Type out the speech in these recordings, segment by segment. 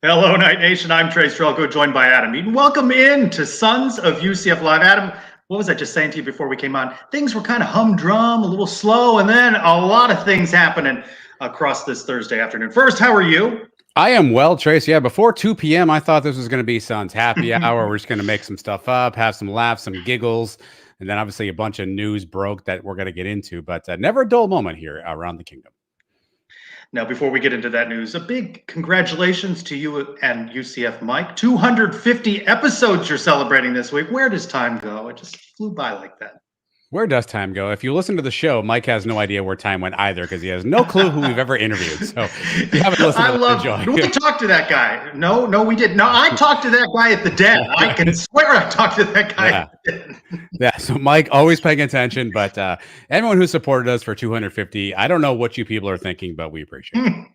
Hello, Night Nation. I'm Trey Strelko, joined by Adam Eaton. Welcome in to Sons of UCF Live. Adam, what was I just saying to you before we came on? Things were kind of humdrum, a little slow, and then a lot of things happening across this Thursday afternoon. First, how are you? I am well, Trace. Yeah, before 2 p.m., I thought this was going to be Suns happy hour. We're just going to make some stuff up, have some laughs, some giggles, and then obviously a bunch of news broke that we're going to get into. But never a dull moment here around the kingdom. Now, before we get into that news, a big congratulations to you and UCF Mike. 250 episodes you're celebrating this week. Where does time go? It just flew by like that. Where does time go? If you listen to the show, Mike has no idea where time went either because he has no clue who we've ever interviewed. So if you haven't listened to Did we talk to that guy? No, we didn't. No, I talked to that guy at the den. I can swear I talked to that guy. Yeah. So Mike, always paying attention. But everyone who supported us for 250, I don't know what you people are thinking, but we appreciate it.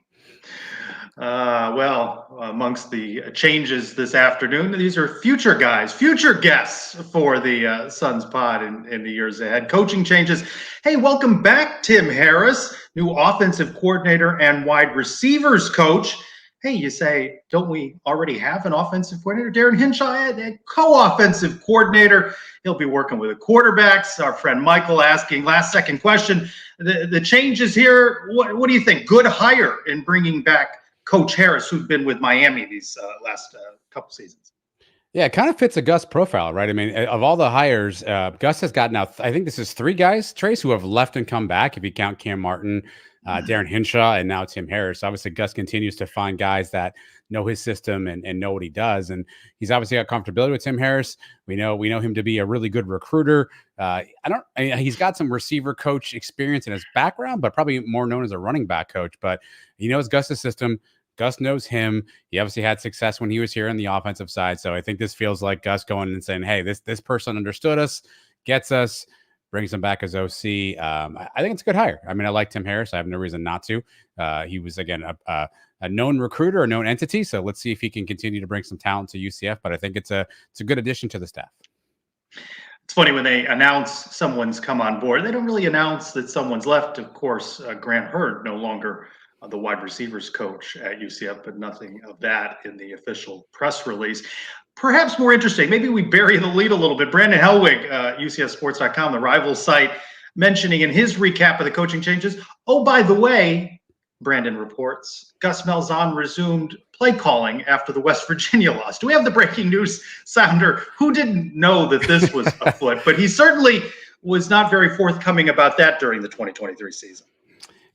Amongst the changes this afternoon, these are future guests for the Suns pod in the years ahead. Coaching changes. Hey, welcome back, Tim Harris, new offensive coordinator and wide receivers coach. Hey, you say, don't we already have an offensive coordinator? Darren Hinshaw, a co-offensive coordinator. He'll be working with the quarterbacks. Our friend Michael asking last second question. The changes here, what do you think? Good hire in bringing back Coach Harris, who'd been with Miami these last couple seasons. Yeah, it kind of fits a Gus profile, right? I mean, of all the hires, Gus has gotten out, I think this is 3 guys, Trace, who have left and come back, if you count Cam Martin, Darren Hinshaw, and now Tim Harris. Obviously, Gus continues to find guys that know his system and know what he does. And he's obviously got comfortability with Tim Harris. We know him to be a really good recruiter. He's got some receiver coach experience in his background, but probably more known as a running back coach. But he knows Gus's system. Gus knows him. He obviously had success when he was here on the offensive side. So I think this feels like Gus going and saying, hey, this person understood us, gets us, brings him back as OC. I think it's a good hire. I mean, I like Tim Harris. I have no reason not to. He was, again, a known recruiter, a known entity. So let's see if he can continue to bring some talent to UCF. But I think it's a good addition to the staff. It's funny when they announce someone's come on board, they don't really announce that someone's left. Of course, Grant Hurd no longer the wide receivers coach at UCF, but nothing of that in the official press release. Perhaps more interesting, maybe we bury the lead a little bit. Brandon Helwig, UCFsports.com, the rival site, mentioning in his recap of the coaching changes, oh, by the way, Brandon reports, Gus Malzahn resumed play calling after the West Virginia loss. Do we have the breaking news sounder? Who didn't know that this was afoot? But he certainly was not very forthcoming about that during the 2023 season.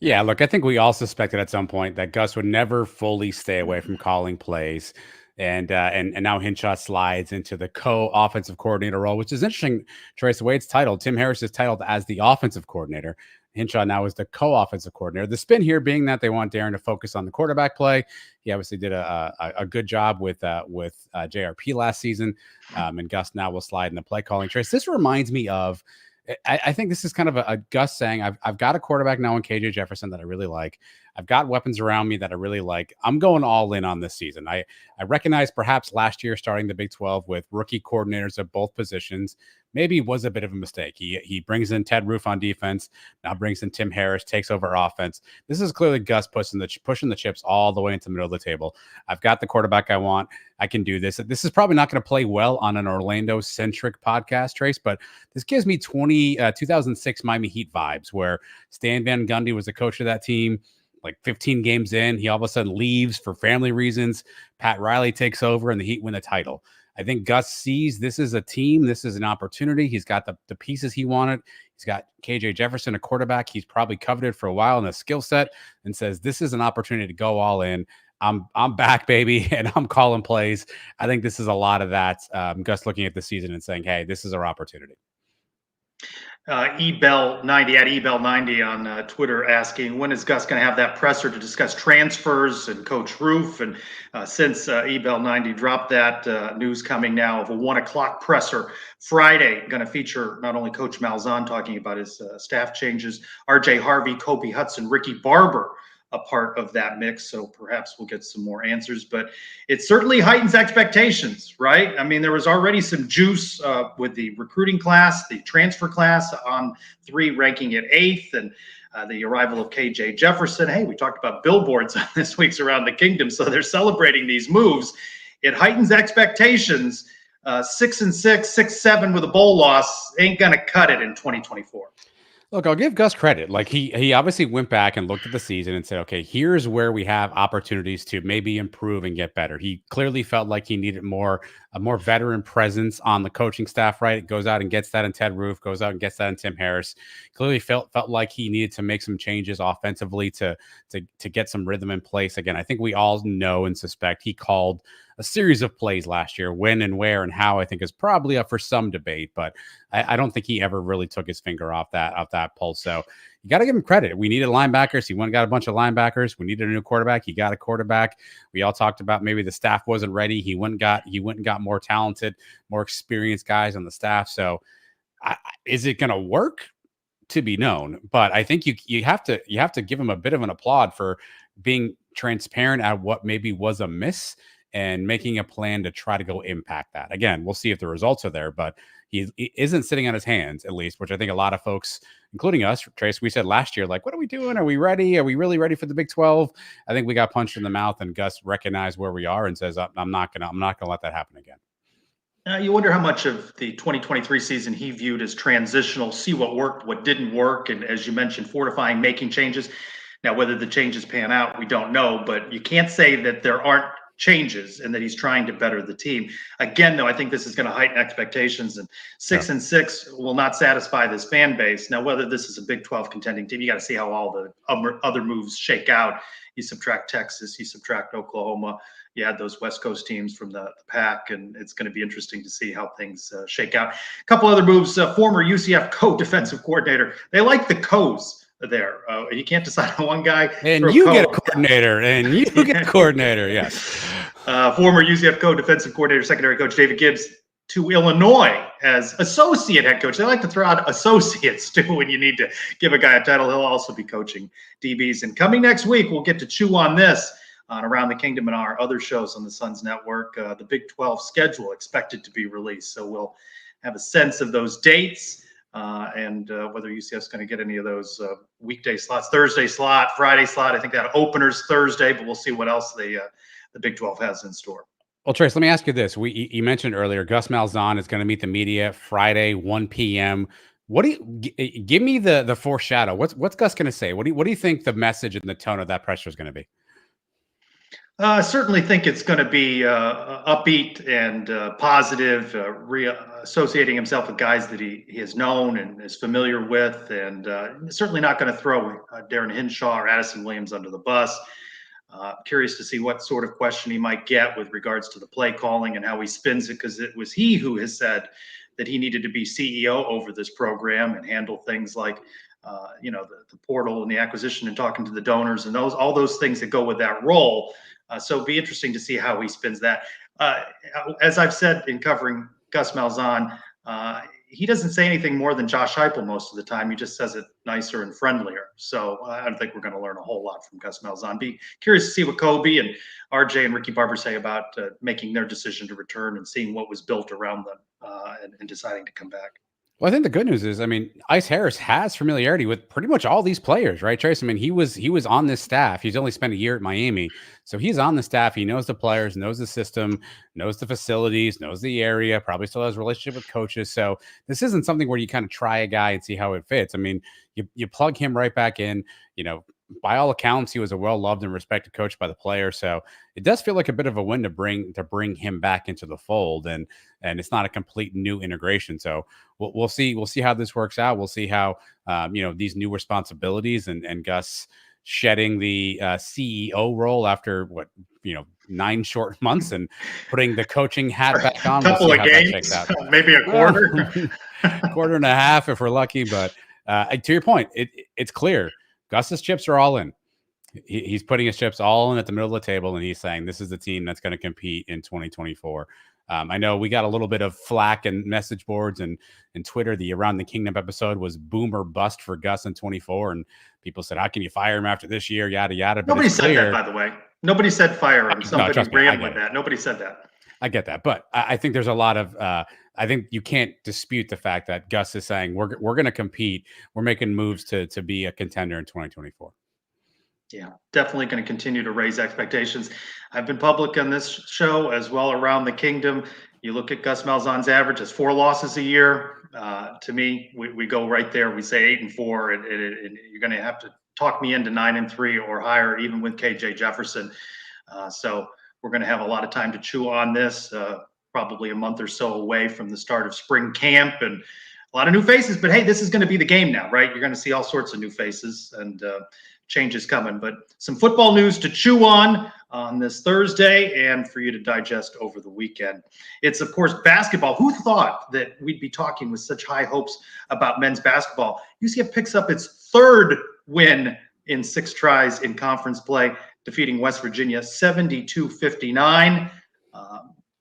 Yeah, look, I think we all suspected at some point that Gus would never fully stay away from calling plays. And now Hinshaw slides into the co-offensive coordinator role, which is interesting, Trace, the way it's titled. Tim Harris is titled as the offensive coordinator. Hinshaw now is the co-offensive coordinator. The spin here being that they want Darren to focus on the quarterback play. He obviously did a good job with JRP last season, and Gus now will slide in the play calling. Trace, this reminds me of, I think this is kind of a Gus saying, I've got a quarterback now in KJ Jefferson that I really like. I've got weapons around me that I really like. I'm going all in on this season. I recognize perhaps last year starting the Big 12 with rookie coordinators at both positions maybe was a bit of a mistake. He brings in Ted Roof on defense, now brings in Tim Harris, takes over offense. This is clearly Gus pushing the chips all the way into the middle of the table. I've got the quarterback I want. I can do this. This is probably not going to play well on an Orlando-centric podcast, Trace, but this gives me 2006 Miami Heat vibes where Stan Van Gundy was the coach of that team. Like 15 games in, he all of a sudden leaves for family reasons. Pat Riley takes over and the Heat win the title. I think Gus sees this is a team. This is an opportunity. He's got the pieces he wanted. He's got KJ Jefferson, a quarterback he's probably coveted for a while in a skill set, and says, this is an opportunity to go all in. I'm back, baby, and I'm calling plays. I think this is a lot of that. Gus looking at the season and saying, hey, this is our opportunity. Ebel90 at Ebel90 on Twitter asking, when is Gus going to have that presser to discuss transfers and Coach Roof? And since Ebel90 dropped that, news coming now of a 1 o'clock presser Friday, going to feature not only Coach Malzahn talking about his staff changes, RJ Harvey, Kobe Hudson, Ricky Barber, a part of that mix. So perhaps we'll get some more answers, but it certainly heightens expectations, right? I mean, there was already some juice with the recruiting class, the transfer class on 3 ranking at 8th. And the arrival of KJ Jefferson. Hey, we talked about billboards on this week's Around the Kingdom, so they're celebrating these moves. It heightens expectations. 6-6, 6-7 with a bowl loss ain't going to cut it in 2024. Look, I'll give Gus credit. Like he obviously went back and looked at the season and said, okay, here's where we have opportunities to maybe improve and get better. He clearly felt like he needed a more veteran presence on the coaching staff, right? It goes out and gets that in Ted Roof, goes out and gets that in Tim Harris. Clearly felt like he needed to make some changes offensively to get some rhythm in place. Again, I think we all know and suspect he called a series of plays last year. When and where and how, I think, is probably up for some debate, but I don't think he ever really took his finger off that pulse. So you got to give him credit. We needed linebackers. He went and got a bunch of linebackers. We needed a new quarterback. He got a quarterback. We all talked about maybe the staff wasn't ready. He went and got more talented, more experienced guys on the staff. So is it going to work? To be known, but I think you have to give him a bit of an applaud for being transparent at what maybe was a miss and making a plan to try to go impact that. Again, we'll see if the results are there, but he isn't sitting on his hands, at least, which I think a lot of folks, including us, Trace, we said last year, like, what are we doing? Are we ready? Are we really ready for the Big 12? I think we got punched in the mouth, and Gus recognized where we are and says, I'm not gonna let that happen again. You wonder how much of the 2023 season he viewed as transitional, see what worked, what didn't work, and as you mentioned, fortifying, making changes. Now, whether the changes pan out, we don't know, but you can't say that there aren't changes and that he's trying to better the team. Again, though, I think this is going to heighten expectations, and 6-6 will not satisfy this fan base. Now, whether this is a Big 12 contending team, you got to see how all the other moves shake out. You subtract Texas, you subtract Oklahoma, you add those West Coast teams from the pack, and it's going to be interesting to see how things shake out. A couple other moves. Former UCF co-defensive coordinator. They like the co's there. You can't decide on one guy. And you get a coordinator, and you get a coordinator, yes. Former UCF co-defensive coordinator, secondary coach David Gibbs to Illinois as associate head coach. They like to throw out associates too when you need to give a guy a title. He'll also be coaching DBs. And coming next week, we'll get to chew on this on Around the Kingdom and our other shows on the Suns Network. The Big 12 schedule expected to be released. So we'll have a sense of those dates and whether UCF's going to get any of those weekday slots, Thursday slot, Friday slot. I think that opener's Thursday, but we'll see what else the Big 12 has in store. Well, Trace, let me ask you this. You mentioned earlier, Gus Malzahn is going to meet the media Friday, 1 p.m. What do you give me the foreshadow? What's Gus going to say? What do you think the message and the tone of that pressure is going to be? I certainly think it's going to be upbeat and positive, associating himself with guys that he has known and is familiar with, and certainly not going to throw Darren Hinshaw or Addison Williams under the bus. Curious to see what sort of question he might get with regards to the play calling and how he spins it, because it was he who has said that he needed to be CEO over this program and handle things like the portal and the acquisition and talking to the donors and all those things that go with that role. So it'll be interesting to see how he spins that. As I've said in covering Gus Malzahn, he doesn't say anything more than Josh Heupel most of the time. He just says it nicer and friendlier. So I don't think we're going to learn a whole lot from Gus Malzahn. Be curious to see what Kobe and RJ and Ricky Barber say about making their decision to return and seeing what was built around them and deciding to come back. Well, I think the good news is, Ice Harris has familiarity with pretty much all these players, right, Trace? He was on this staff. He's only spent a year at Miami, so he's on the staff. He knows the players, knows the system, knows the facilities, knows the area. Probably still has a relationship with coaches. So this isn't something where you kind of try a guy and see how it fits. You plug him right back in. By all accounts, he was a well-loved and respected coach by the players. So it does feel like a bit of a win to bring him back into the fold, and it's not a complete new integration. So we'll see how this works out. We'll see how these new responsibilities and Gus shedding the CEO role after 9 short months and putting the coaching hat back on. Couple of games, maybe a quarter, quarter and a half if we're lucky. But to your point, it's clear. Gus's chips are all in. He's putting his chips all in at the middle of the table, and he's saying this is the team that's going to compete in 2024. I know we got a little bit of flack and message boards and Twitter. The Around the Kingdom episode was boom or bust for Gus in 24, and people said, "How can you fire him after this year?" Yada yada. Nobody said that, by the way. Nobody said fire him. Somebody ran with that. Nobody said that. I get that, but I think there's a lot of. I think you can't dispute the fact that Gus is saying we're going to compete. We're making moves to be a contender in 2024. Yeah, definitely going to continue to raise expectations. I've been public on this show as well around the kingdom. You look at Gus Malzahn's average as 4 losses a year. To me, we go right there. We say 8-4, and you're going to have to talk me into 9-3 or higher, even with KJ Jefferson. So we're going to have a lot of time to chew on this. Probably a month or so away from the start of spring camp, and a lot of new faces. But hey, this is going to be the game now, right? You're going to see all sorts of new faces and changes coming. But some football news to chew on this Thursday and for you to digest over the weekend. It's, of course, basketball. Who thought that we'd be talking with such high hopes about men's basketball? UCF picks up its 3rd win in 6 tries in conference play, defeating West Virginia 72-59.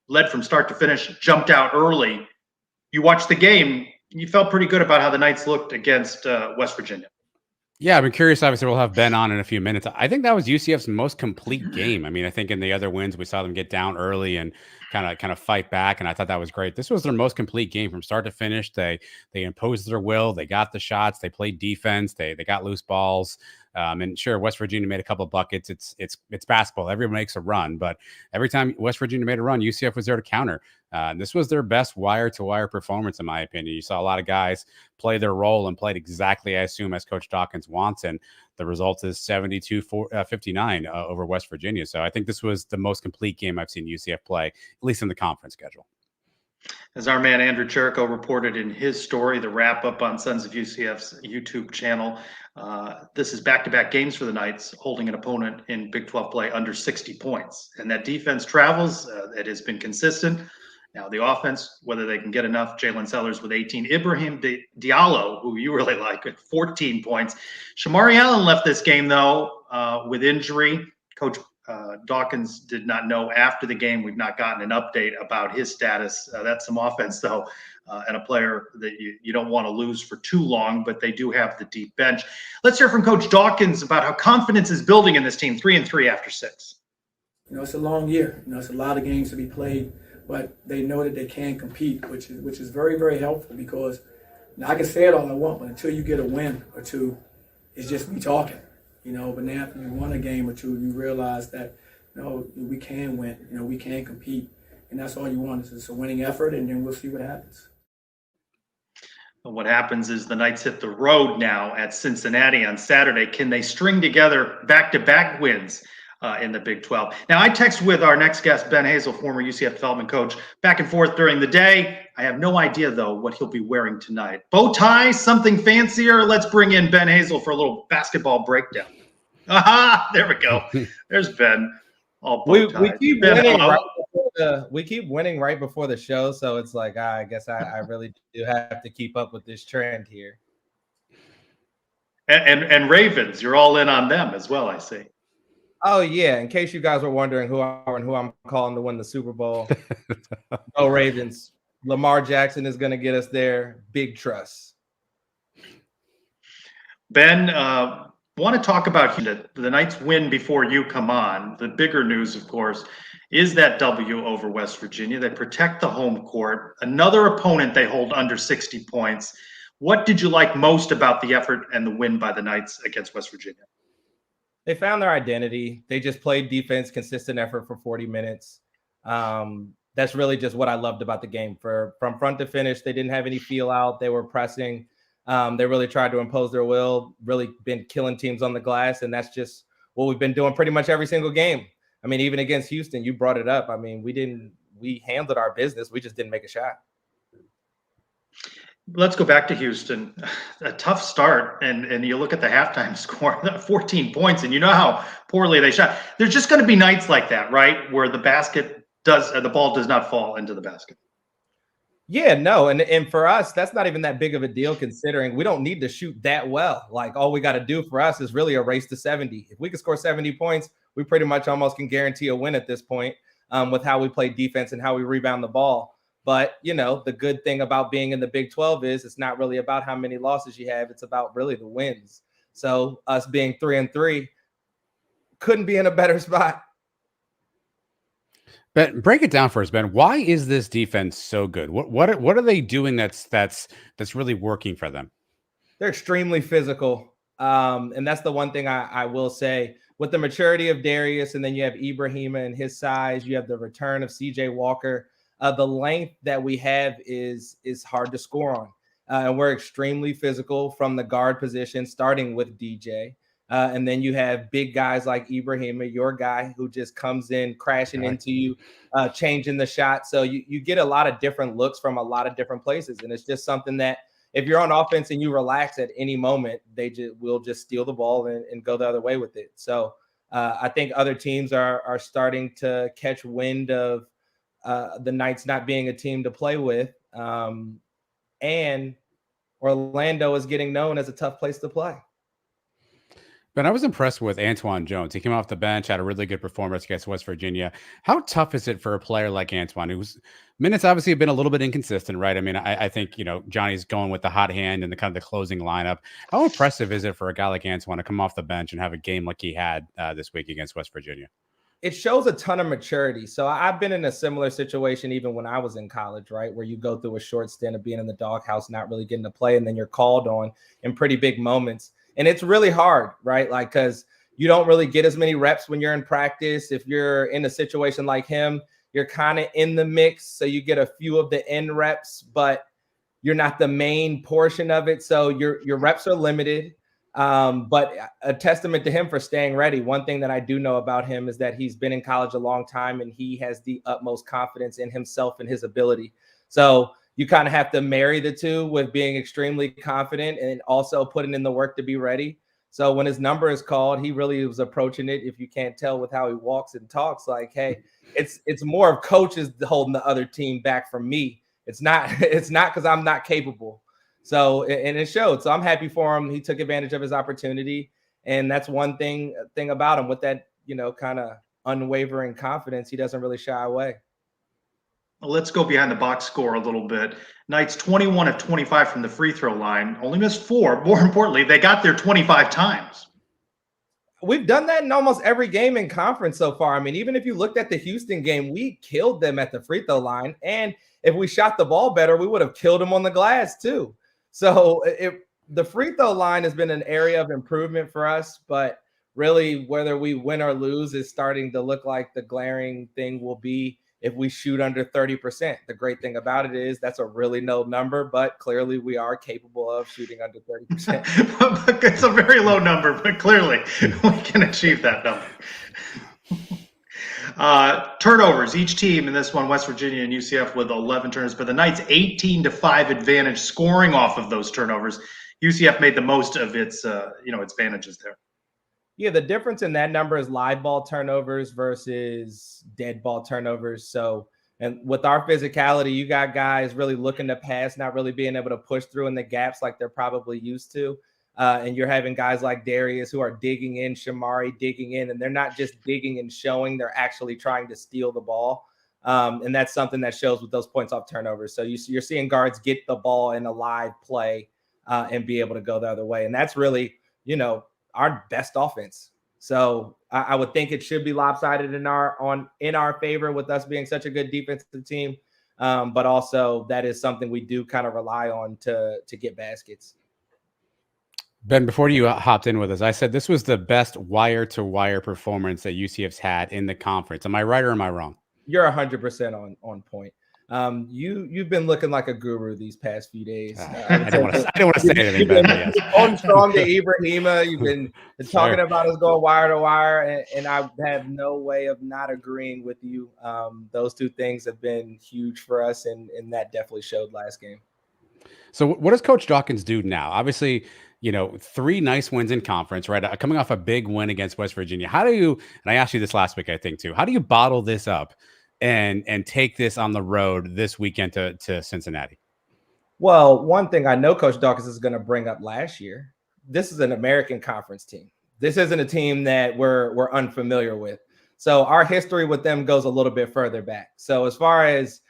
Led from start to finish, jumped out early. You watched the game. You felt pretty good about how the Knights looked against West Virginia. Yeah, I've been curious. Obviously, we'll have Ben on in a few minutes. I think that was UCF's most complete game. I mean, I think in the other wins, we saw them get down early and kind of fight back, and I thought that was great. This was their most complete game from start to finish. They imposed their will. They got the shots. They played defense. They got loose balls. And sure, West Virginia made a couple of buckets. It's basketball. Everyone makes a run, but every time West Virginia made a run, UCF was there to counter. This was their best wire-to-wire performance, in my opinion. You saw a lot of guys play their role and played exactly, I assume, as Coach Dawkins wants, and the result is 72-59 over West Virginia. So I think this was the most complete game I've seen UCF play, at least in the conference schedule. As our man Andrew Cherico reported in his story, the wrap-up on Sons of UCF's YouTube channel, this is back-to-back games for the Knights, holding an opponent in Big 12 play under 60 points. And that defense travels. It has been consistent. Now, the offense, whether they can get enough, Jalen Sellers with 18. Ibrahim Diallo, who you really like, at 14 points. Shamari Allen left this game, though, with injury. Coach Dawkins did not know after the game. We've not gotten an update about his status. That's some offense, though, and a player that you don't want to lose for too long, but they do have the deep bench. Let's hear from Coach Dawkins about how confidence is building in this team, 3-3 after 6. It's a long year. It's a lot of games to be played, but they know that they can compete, which is very, very helpful because I can say it all I want, but until you get a win or two, it's just me talking. But now after you won a game or two, you realize that, we can win, we can compete. And that's all you want is a winning effort, and then we'll see what happens. And what happens is the Knights hit the road now at Cincinnati on Saturday. Can they string together back-to-back wins in the Big 12? Now, I text with our next guest, Ben Hazel, former UCF development coach, back and forth during the day. I have no idea, though, what he'll be wearing tonight. Bow tie, something fancier? Let's bring in Ben Hazel for a little basketball breakdown. Aha, there we go. There's Ben. We keep winning we keep winning right before the show, so it's like I guess I really do have to keep up with this trend here. And Ravens, you're all in on them as well, I see. Oh yeah, in case you guys were wondering who I'm calling to win the Super Bowl. No Ravens. Lamar Jackson is going to get us there. Big trust. Ben, want to talk about the Knights win before you come on. The bigger news, of course, is that W over West Virginia. They protect the home court. Another opponent they hold under 60 points. What did you like most about the effort and the win by the Knights against West Virginia? They found their identity. They just played defense, consistent effort for 40 minutes. That's really just what I loved about the game. From front to finish, they didn't have any feel out. They were pressing. They really tried to impose their will, really been killing teams on the glass, and that's just what we've been doing pretty much every single game. I mean, even against Houston, you brought it up. I mean, we handled our business. We just didn't make a shot. Let's go back to Houston. A tough start, and you look at the halftime score, 14 points, and you know how poorly they shot. There's just going to be nights like that, right, where the ball does not fall into the basket. Yeah, no, and for us, that's not even that big of a deal considering we don't need to shoot that well. Like all we got to do for us is really a race to 70. If we can score 70 points, we pretty much almost can guarantee a win at this point with how we play defense and how we rebound the ball. But, the good thing about being in the Big 12 is it's not really about how many losses you have. It's about really the wins. So us being 3-3 couldn't be in a better spot. But break it down for us, Ben. Why is this defense so good? What are they doing that's really working for them? They're extremely physical. And that's the one thing I will say with the maturity of Darius, and then you have Ibrahima and his size, you have the return of CJ Walker. The length that we have is hard to score on. And we're extremely physical from the guard position, starting with DJ. And then you have big guys like Ibrahima, your guy, who just comes in crashing into you, changing the shot. So you get a lot of different looks from a lot of different places. And it's just something that if you're on offense and you relax at any moment, they will just steal the ball and go the other way with it. So I think other teams are starting to catch wind of the Knights not being a team to play with. And Orlando is getting known as a tough place to play. But I was impressed with Antoine Jones. He came off the bench, had a really good performance against West Virginia. How tough is it for a player like Antoine, whose minutes obviously have been a little bit inconsistent, right? I mean, I think, Johnny's going with the hot hand and the kind of the closing lineup. How impressive is it for a guy like Antoine to come off the bench and have a game like he had this week against West Virginia? It shows a ton of maturity. So I've been in a similar situation even when I was in college, right? Where you go through a short stint of being in the doghouse, not really getting to play, and then you're called on in pretty big moments. And it's really hard, right? Like, because you don't really get as many reps when you're in practice. If you're in a situation like him, you're kind of in the mix. So you get a few of the end reps, but you're not the main portion of it. So your reps are limited. But a testament to him for staying ready. One thing that I do know about him is that he's been in college a long time and he has the utmost confidence in himself and his ability. So you kind of have to marry the two with being extremely confident and also putting in the work to be ready. So when his number is called, he really was approaching it. If you can't tell with how he walks and talks, like, hey, it's more of coaches holding the other team back from me. It's not because I'm not capable. So, and it showed. So I'm happy for him. He took advantage of his opportunity. And that's one thing about him with that, kind of unwavering confidence. He doesn't really shy away. Let's go behind the box score a little bit. Knights 21 of 25 from the free throw line, only missed 4. More importantly, they got there 25 times. We've done that in almost every game in conference so far. I mean, even if you looked at the Houston game, we killed them at the free throw line. And if we shot the ball better, we would have killed them on the glass too. So the free throw line has been an area of improvement for us, but really whether we win or lose is starting to look like the glaring thing will be if we shoot under 30%. The great thing about it is that's a really low number, but clearly we are capable of shooting under 30%. It's a very low number, but clearly we can achieve that number. Turnovers, each team in this one, West Virginia and UCF with 11 turnovers, but the Knights 18-5 advantage scoring off of those turnovers. UCF made the most of its advantages there. Yeah, the difference in that number is live ball turnovers versus dead ball turnovers. So, and with our physicality, you got guys really looking to pass, not really being able to push through in the gaps like they're probably used to. And you're having guys like Darius who are digging in, Shamari digging in, and they're not just digging and showing, they're actually trying to steal the ball. And that's something that shows with those points off turnovers. So you're seeing guards get the ball in a live play and be able to go the other way. And that's really, our best offense. So I would think it should be lopsided in our favor with us being such a good defensive team. But also that is something we do kind of rely on to get baskets. Ben, before you hopped in with us, I said this was the best wire-to-wire performance that UCF's had in the conference. Am I right or am I wrong? You're 100% on point. You've been looking like a guru these past few days. I don't want to say anything, Ben. Yes. On strong to Ibrahima. You've been talking about us going wire to wire, and I have no way of not agreeing with you. Those two things have been huge for us, and that definitely showed last game. So what does Coach Dawkins do now? Obviously, 3 nice wins in conference, right? Coming off a big win against West Virginia. How do you, and I asked you this last week, I think too, how do you bottle this up and take this on the road this weekend to Cincinnati? Well, one thing I know Coach Dawkins is going to bring up last year, this is an American Conference team. This isn't a team that we're unfamiliar with. So our history with them goes a little bit further back. So as far as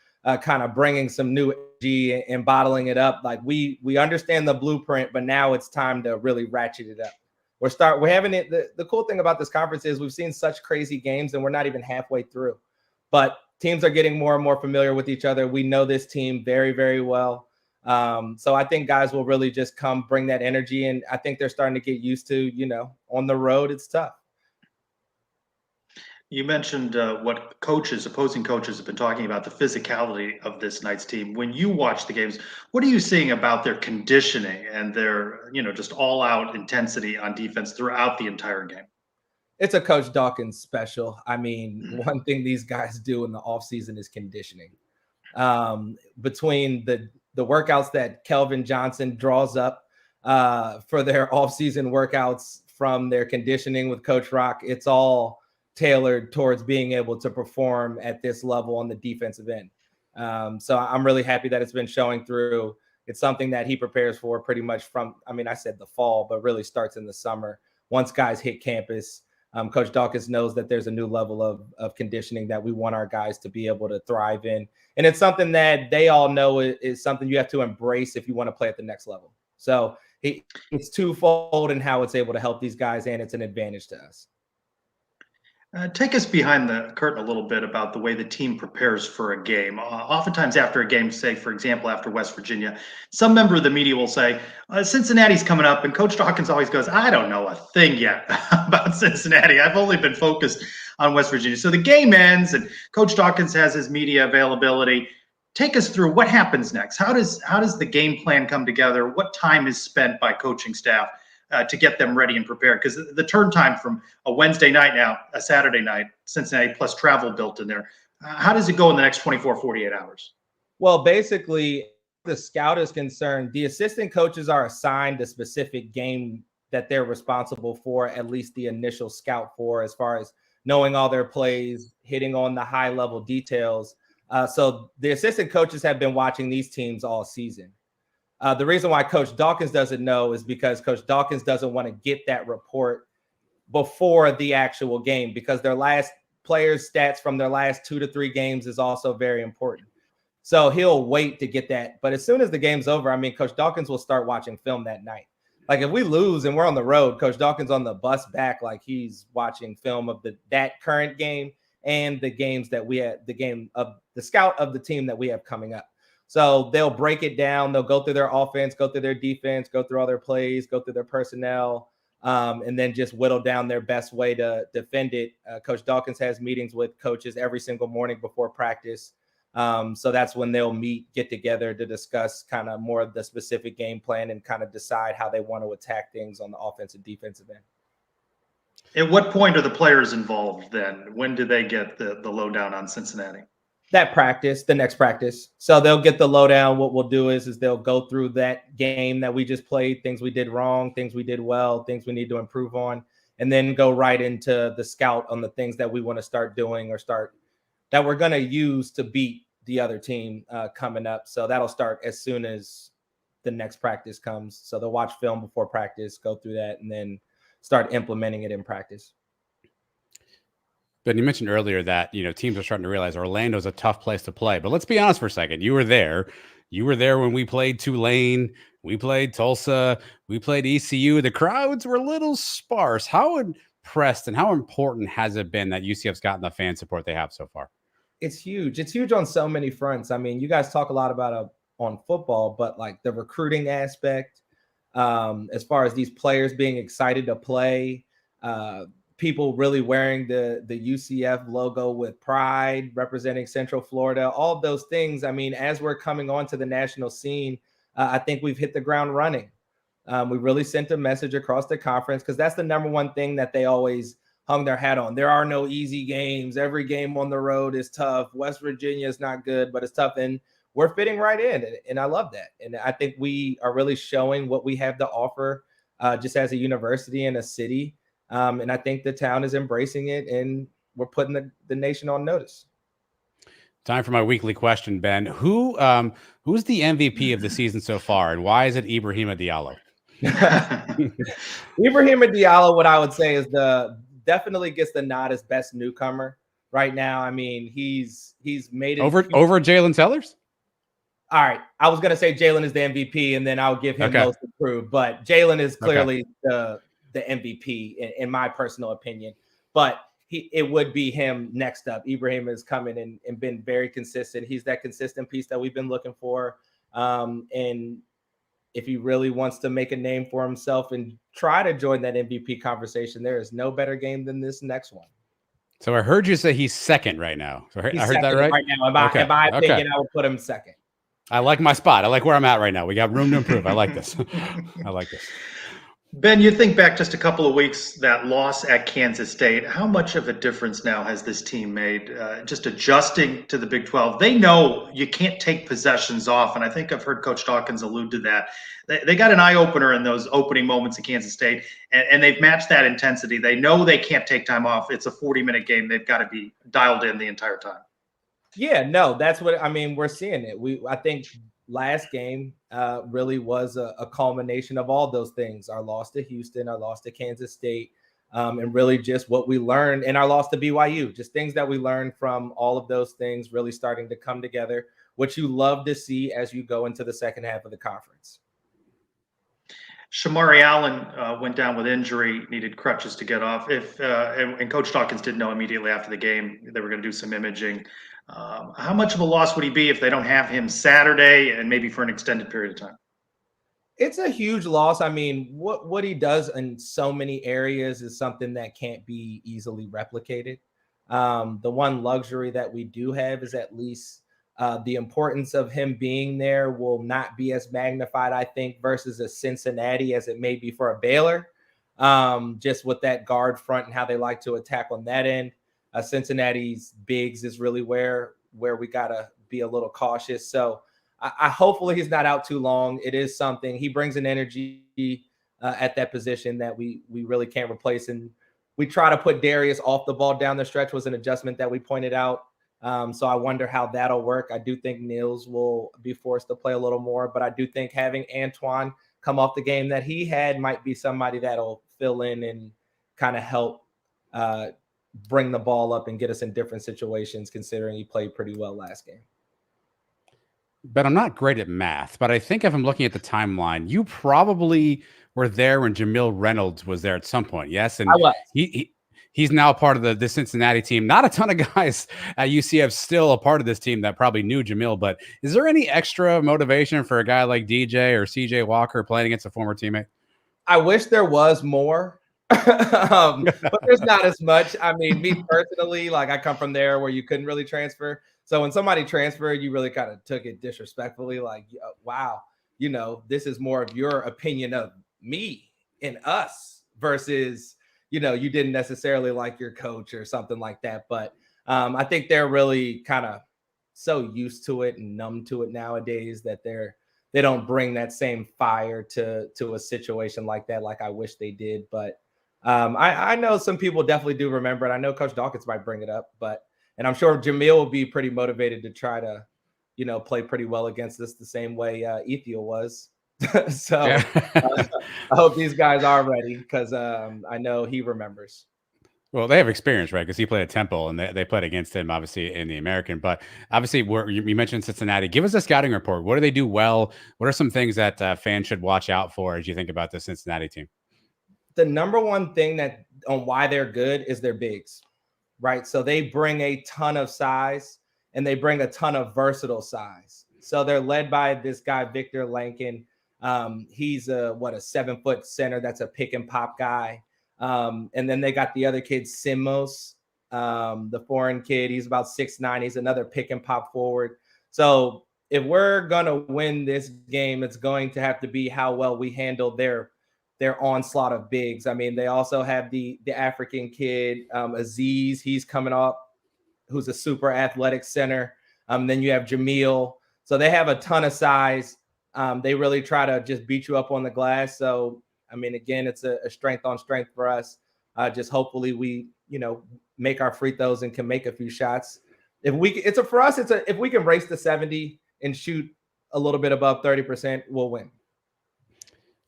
kind of bringing some new energy and bottling it up, like we understand the blueprint, but now it's time to really ratchet it up. We're having it. The cool thing about this conference is we've seen such crazy games and we're not even halfway through. But teams are getting more and more familiar with each other. We know this team very, very well. So I think guys will really just come bring that energy. And I think they're starting to get used to, on the road, it's tough. You mentioned what opposing coaches have been talking about, the physicality of this night's team. When you watch the games, what are you seeing about their conditioning and their, just all out intensity on defense throughout the entire game? It's a Coach Dawkins special. I mean, one thing these guys do in the offseason is conditioning. Between the workouts that Kelvin Johnson draws up for their offseason workouts from their conditioning with Coach Rock, it's all tailored towards being able to perform at this level on the defensive end. So I'm really happy that it's been showing through. It's something that he prepares for pretty much from, I said the fall, but really starts in the summer. Once guys hit campus, Coach Dawkins knows that there's a new level of conditioning that we want our guys to be able to thrive in. And it's something that they all know is something you have to embrace if you want to play at the next level. So it's twofold in how it's able to help these guys, and it's an advantage to us. Take us behind the curtain a little bit about the way the team prepares for a game. Oftentimes after a game, say, for example, after West Virginia, some member of the media will say, Cincinnati's coming up, and Coach Dawkins always goes, I don't know a thing yet about Cincinnati. I've only been focused on West Virginia. So the game ends, and Coach Dawkins has his media availability. Take us through what happens next. How does the game plan come together? What time is spent by coaching staff to get them ready and prepared? Because the turn time from a Wednesday night now, a Saturday night, Cincinnati plus travel built in there. How does it go in the next 24, 48 hours? Well, basically, the scout is concerned. The assistant coaches are assigned a specific game that they're responsible for, at least the initial scout for, as far as knowing all their plays, hitting on the high level details. So the assistant coaches have been watching these teams all season. The reason why Coach Dawkins doesn't know is because Coach Dawkins doesn't want to get that report before the actual game, because their last players' stats from their last 2 to 3 games is also very important. So he'll wait to get that. But as soon as the game's over, Coach Dawkins will start watching film that night. Like if we lose and we're on the road, Coach Dawkins on the bus back, like he's watching film of that current game and the games that we had, the game of the scout of the team that we have coming up. So they'll break it down. They'll go through their offense, go through their defense, go through all their plays, go through their personnel, and then just whittle down their best way to defend it. Coach Dawkins has meetings with coaches every single morning before practice. So that's when they'll get together to discuss kind of more of the specific game plan and kind of decide how they want to attack things on the offensive defensive end. At what point are the players involved then? When do they get the lowdown on Cincinnati? That practice, the next practice. So they'll get the lowdown. What we'll do is they'll go through that game that we just played, things we did wrong, things we did well, things we need to improve on, and then go right into the scout on the things that we want to start doing that we're going to use to beat the other team coming up. So that'll start as soon as the next practice comes. So they'll watch film before practice, go through that, and then start implementing it in practice. Ben, you mentioned earlier that, teams are starting to realize Orlando's a tough place to play. But let's be honest for a second. You were there. You were there when we played Tulane. We played Tulsa. We played ECU. The crowds were a little sparse. How impressed and how important has it been that UCF's gotten the fan support they have so far? It's huge. It's huge on so many fronts. You guys talk a lot about on football, but like the recruiting aspect, as far as these players being excited to play, people really wearing the UCF logo with pride, representing Central Florida, all of those things. As we're coming onto the national scene, I think we've hit the ground running. We really sent a message across the conference, because that's the number one thing that they always hung their hat on. There are no easy games. Every game on the road is tough. West Virginia is not good, but it's tough. And we're fitting right in. And I love that. And I think we are really showing what we have to offer just as a university and a city. And I think the town is embracing it, and we're putting the nation on notice. Time for my weekly question, Ben. Who's the MVP of the season so far, and why is it Ibrahima Diallo? Ibrahima Diallo, what I would say is definitely gets the nod as best newcomer right now. He's made it over Jalen Sellers. All right, I was gonna say Jalen is the MVP, and then I'll give him most improved. But Jalen is clearly the MVP in my personal opinion. But it would be him next up. Ibrahim has come in and been very consistent. He's that consistent piece that we've been looking for. And if he really wants to make a name for himself and try to join that MVP conversation, there is no better game than this next one. So I heard you say he's second right now. So I heard that right? Right now, in my opinion, I would put him second. I like my spot. I like where I'm at right now. We got room to improve. I like this. I like this. Ben, you think back just a couple of weeks, that loss at Kansas State, how much of a difference now has this team made just adjusting to the Big 12? They know you can't take possessions off, and I think I've heard Coach Dawkins allude to that. They got an eye-opener in those opening moments at Kansas State, and they've matched that intensity. They know they can't take time off. It's a 40-minute game. They've got to be dialed in the entire time. Yeah, no, that's what I mean. We're seeing it. I think last game really was a culmination of all those things. Our loss to Houston, our loss to Kansas State, and really just what we learned in our loss to BYU, just things that we learned from all of those things really starting to come together, which you love to see as you go into the second half of the conference. Shamari Allen went down with injury, needed crutches to get off. And Coach Dawkins did know immediately after the game they were going to do some imaging. How much of a loss would he be if they don't have him Saturday and maybe for an extended period of time? It's a huge loss. I mean, what he does in so many areas is something that can't be easily replicated. The one luxury that we do have is at least the importance of him being there will not be as magnified, I think, versus a Cincinnati as it may be for a Baylor. Just with that guard front and how they like to attack on that end. Cincinnati's bigs is really where we got to be a little cautious. So I hopefully he's not out too long. It is something. He brings an energy at that position that we really can't replace. And we try to put Darius off the ball down the stretch was an adjustment that we pointed out. So I wonder how that'll work. I do think Nils will be forced to play a little more, but I do think having Antoine come off the game that he had might be somebody that'll fill in and kind of help bring the ball up and get us in different situations, considering he played pretty well last game. But I'm not great at math, but I think if I'm looking at the timeline, you probably were there when Jamil Reynolds was there at some point. Yes. And I was. He's now part of the Cincinnati team. Not a ton of guys at UCF still a part of this team that probably knew Jamil, but is there any extra motivation for a guy like DJ or CJ Walker playing against a former teammate? I wish there was more. But there's not as much. I mean, me personally, like I come from there where you couldn't really transfer. So when somebody transferred, you really kind of took it disrespectfully, like, wow, this is more of your opinion of me and us versus, you didn't necessarily like your coach or something like that. But I think they're really kind of so used to it and numb to it nowadays that they don't bring that same fire to a situation like that, like I wish they did. But I know some people definitely do remember it. I know Coach Dawkins might bring it up, and I'm sure Jamil will be pretty motivated to try to, play pretty well against us the same way Ethiel was. So yeah. I hope these guys are ready because I know he remembers. Well, they have experience, right? Because he played at Temple and they played against him, obviously, in the American. But obviously, you mentioned Cincinnati. Give us a scouting report. What do they do well? What are some things that fans should watch out for as you think about the Cincinnati team? The number one thing on why they're good is their bigs, right? So they bring a ton of size and they bring a ton of versatile size. So they're led by this guy, Victor Lankin. He's a 7-foot center. That's a pick and pop guy. And then they got the other kid, Simos, the foreign kid. He's about 6'9". He's another pick and pop forward. So if we're going to win this game, it's going to have to be how well we handle their onslaught of bigs. I mean, they also have the African kid, Aziz. He's coming up, who's a super athletic center. Then you have Jamil. So they have a ton of size. They really try to just beat you up on the glass. So, I mean, again, it's a strength on strength for us. Just hopefully we, make our free throws and can make a few shots. If we can race to 70 and shoot a little bit above 30%, we'll win.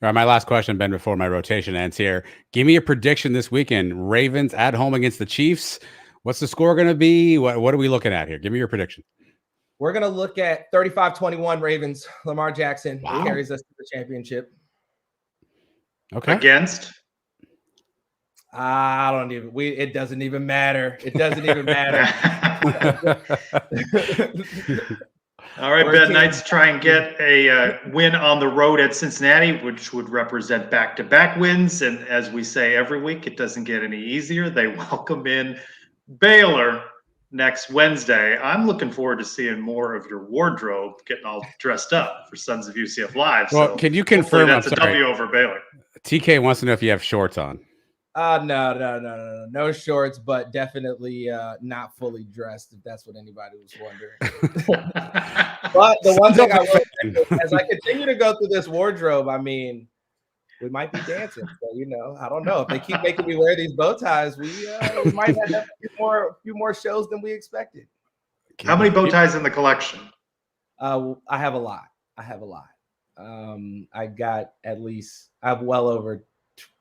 All right, my last question, Ben, before my rotation ends here. Give me a prediction this weekend. Ravens at home against the Chiefs. What's the score going to be? What are we looking at here? Give me your prediction. We're going to look at 35-21 Ravens. Lamar Jackson carries us to the championship. Okay. Against? I don't even. It doesn't even matter. It doesn't even matter. All right, Ben. Knights try and get a win on the road at Cincinnati, which would represent back-to-back wins. And as we say every week, it doesn't get any easier. They welcome in Baylor next Wednesday. I'm looking forward to seeing more of your wardrobe, getting all dressed up for Sons of UCF Live. Well, so can you confirm that's a W over Baylor? TK wants to know if you have shorts on. No shorts, but definitely not fully dressed, if that's what anybody was wondering. But the one thing I will say, as I continue to go through this wardrobe, I mean, we might be dancing. So, I don't know. If they keep making me wear these bow ties, we might have a few more shows than we expected. How many bow ties in the collection? I have a lot. I have well over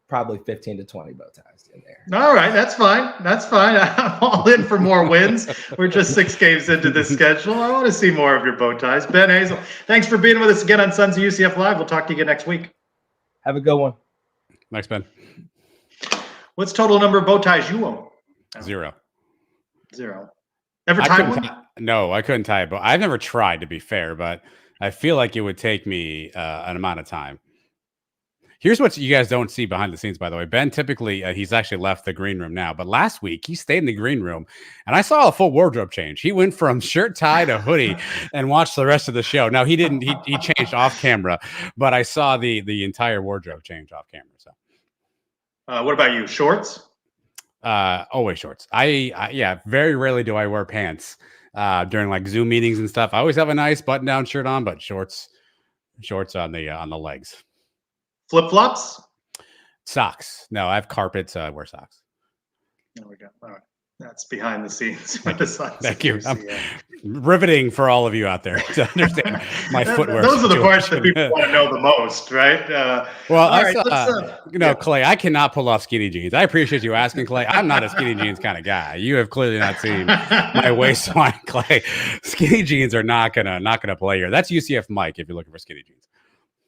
probably 15 to 20 bow ties in there. All right, that's fine. I'm all in for more wins. We're just 6 games into this schedule. I want to see more of your bow ties. Ben Hazel, thanks for being with us again on Sons of UCF Live. We'll talk to you again next week. Have a good one. Thanks, Ben. What's total number of bow ties you own? 0. Ever tied one? No, I couldn't tie it, but I've never tried, to be fair, but I feel like it would take me an amount of time. Here's what you guys don't see behind the scenes, by the way. Ben, typically, he's actually left the green room now, but last week he stayed in the green room, and I saw a full wardrobe change. He went from shirt, tie to hoodie and watched the rest of the show. Now, he didn't. He changed off camera, but I saw the entire wardrobe change off camera. So, what about you? Shorts? Always shorts. Yeah, very rarely do I wear pants during like Zoom meetings and stuff. I always have a nice button-down shirt on, but shorts on the legs. Flip-flops? Socks. No, I have carpets. I wear socks. There we go. All right. That's behind the scenes. Thank you. Riveting for all of you out there to understand my footwear. Those are the parts that people want to know the most, right? Clay, I cannot pull off skinny jeans. I appreciate you asking, Clay. I'm not a skinny jeans kind of guy. You have clearly not seen my waistline, Clay. Skinny jeans are not gonna play here. That's UCF Mike if you're looking for skinny jeans.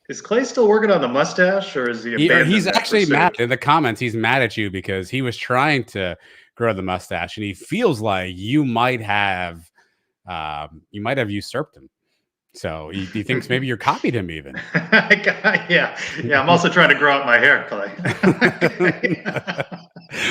Is Clay still working on the mustache, or is he? He's actually mad in the comments. He's mad at you because he was trying to grow the mustache, and he feels like you might have usurped him. So he thinks maybe you copied him even. Yeah. I'm also trying to grow out my hair, Clay.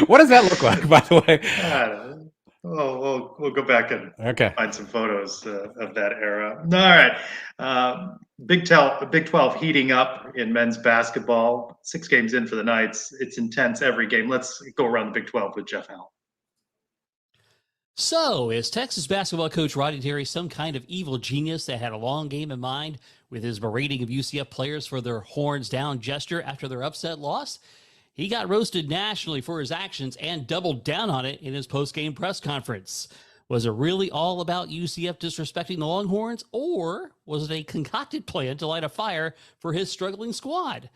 What does that look like, by the way? I don't know. We'll go back and find some photos of that era. All right. Big 12 heating up in men's basketball. 6 games in for the Knights. It's intense every game. Let's go around the Big 12 with Jeff Allen. So, is Texas basketball coach Rodney Terry some kind of evil genius that had a long game in mind with his berating of UCF players for their horns down gesture after their upset loss? He got roasted nationally for his actions and doubled down on it in his post-game press conference. Was it really all about UCF disrespecting the Longhorns, or was it a concocted plan to light a fire for his struggling squad?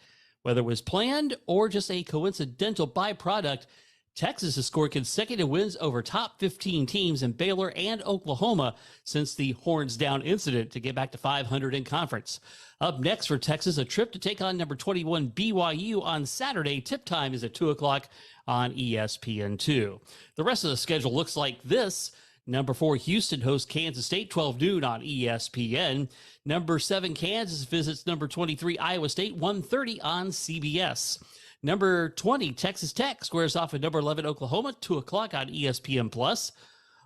Whether it was planned or just a coincidental byproduct, Texas has scored consecutive wins over top 15 teams in Baylor and Oklahoma since the horns down incident to get back to 500 in conference. Up next for Texas, a trip to take on number 21 BYU on Saturday. Tip time is at 2 o'clock on ESPN2. The rest of the schedule looks like this. Number 4, Houston hosts Kansas State, 12 noon on ESPN. Number 7, Kansas visits number 23, Iowa State, 1:30 on CBS. Number 20, Texas Tech squares off with number 11, Oklahoma, 2 o'clock on ESPN+.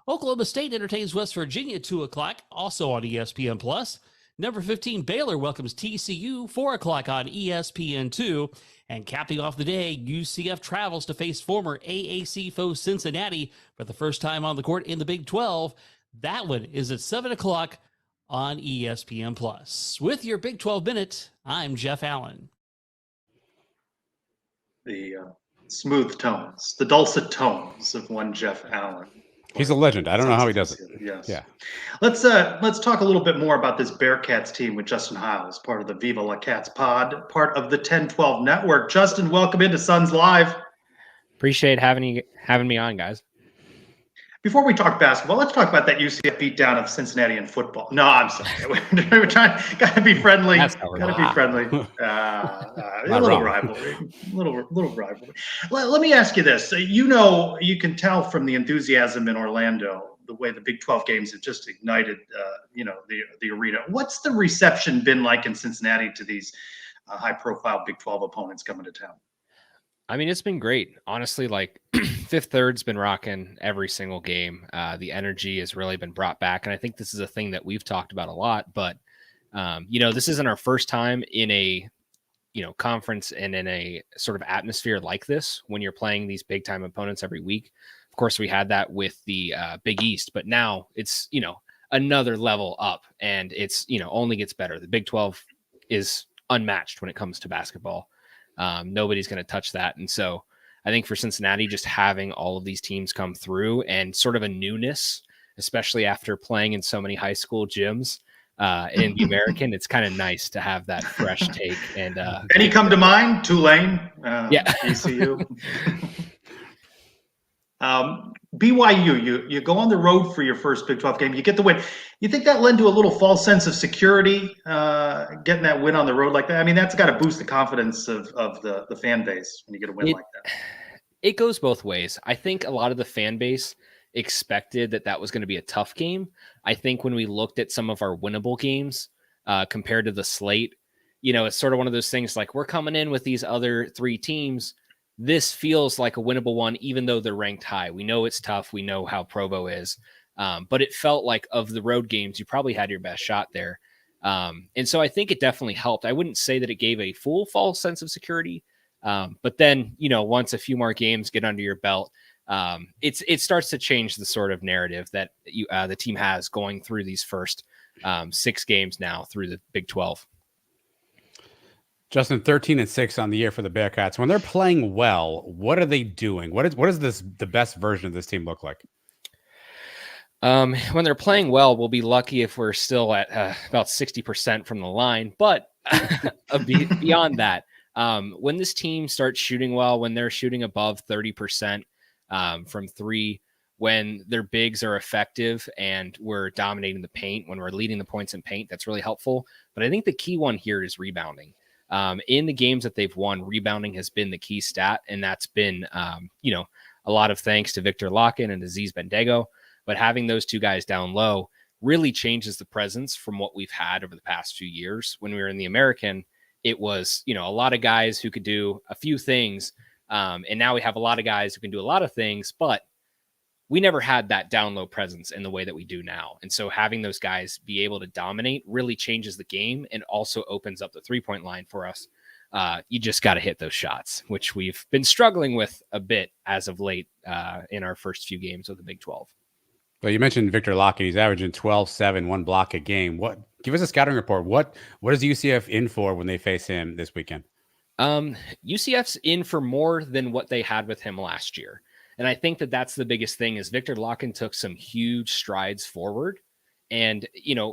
Oklahoma State entertains West Virginia, 2 o'clock, also on ESPN+. Number 15, Baylor welcomes TCU, 4 o'clock on ESPN2. And capping off the day, UCF travels to face former AAC foe Cincinnati for the first time on the court in the Big 12. That one is at 7 o'clock on ESPN+. With your Big 12 Minute, I'm Jeff Allen. The smooth tones, the dulcet tones of one Jeff Allen. He's a legend. I don't know how he does it. Yes. Yeah. Let's talk a little bit more about this Bearcats team with Justin Hiles, part of the Viva La Cats pod, part of the 10-12 network. Justin, welcome into Suns Live. Appreciate having me on, guys. Before we talk basketball, let's talk about that UCF beatdown of Cincinnati in football. No, I'm sorry. We're trying. Got to be friendly. Got to be friendly. A little rivalry. Little rivalry. Let me ask you this. You can tell from the enthusiasm in Orlando, the way the Big 12 games have just ignited, the arena. What's the reception been like in Cincinnati to these high-profile Big 12 opponents coming to town? I mean, it's been great. Honestly, like Fifth Third's been rocking every single game. The energy has really been brought back. And I think this is a thing that we've talked about a lot. But, this isn't our first time in a, conference and in a sort of atmosphere like this when you're playing these big time opponents every week. Of course, we had that with the Big East, but now it's, another level up, and it's, only gets better. The Big 12 is unmatched when it comes to basketball. Nobody's going to touch that. And so I think for Cincinnati, just having all of these teams come through and sort of a newness, especially after playing in so many high school gyms in the American, it's kind of nice to have that fresh take. And any come to mind? Tulane, ECU. BYU, you go on the road for your first Big 12 game, you get the win. You think that led to a little false sense of security, getting that win on the road like that? I mean, that's got to boost the confidence of the fan base when you get a win like that. It goes both ways. I think a lot of the fan base expected that was going to be a tough game. I think when we looked at some of our winnable games compared to the slate, it's sort of one of those things like we're coming in with these other three teams. This feels like a winnable one, even though they're ranked high. We know it's tough. We know how Provo is. But it felt like of the road games, you probably had your best shot there. And so I think it definitely helped. I wouldn't say that it gave a full false sense of security. But then, once a few more games get under your belt, it starts to change the sort of narrative that the team has going through these first 6 games now through the Big 12. Justin, 13-6 on the year for the Bearcats. When they're playing well, what are they doing? What is the best version of this team look like? When they're playing well, we'll be lucky if we're still at about 60% from the line. But beyond that, when this team starts shooting well, when they're shooting above 30% from 3, when their bigs are effective and we're dominating the paint, when we're leading the points in paint, that's really helpful. But I think the key one here is rebounding. In the games that they've won, rebounding has been the key stat, and that's been, a lot of thanks to Victor Locken and Aziz Bendago. But having those two guys down low really changes the presence from what we've had over the past few years. When we were in the American, it was, a lot of guys who could do a few things, and now we have a lot of guys who can do a lot of things, but we never had that down low presence in the way that we do now. And so having those guys be able to dominate really changes the game and also opens up the 3-point line for us. You just got to hit those shots, which we've been struggling with a bit as of late in our first few games of the Big 12. Well, you mentioned Victor Locken. He's averaging 12-7, 1 block a game. Give us a scouting report. What is UCF in for when they face him this weekend? UCF's in for more than what they had with him last year. And I think that's the biggest thing is Victor Locken took some huge strides forward. And,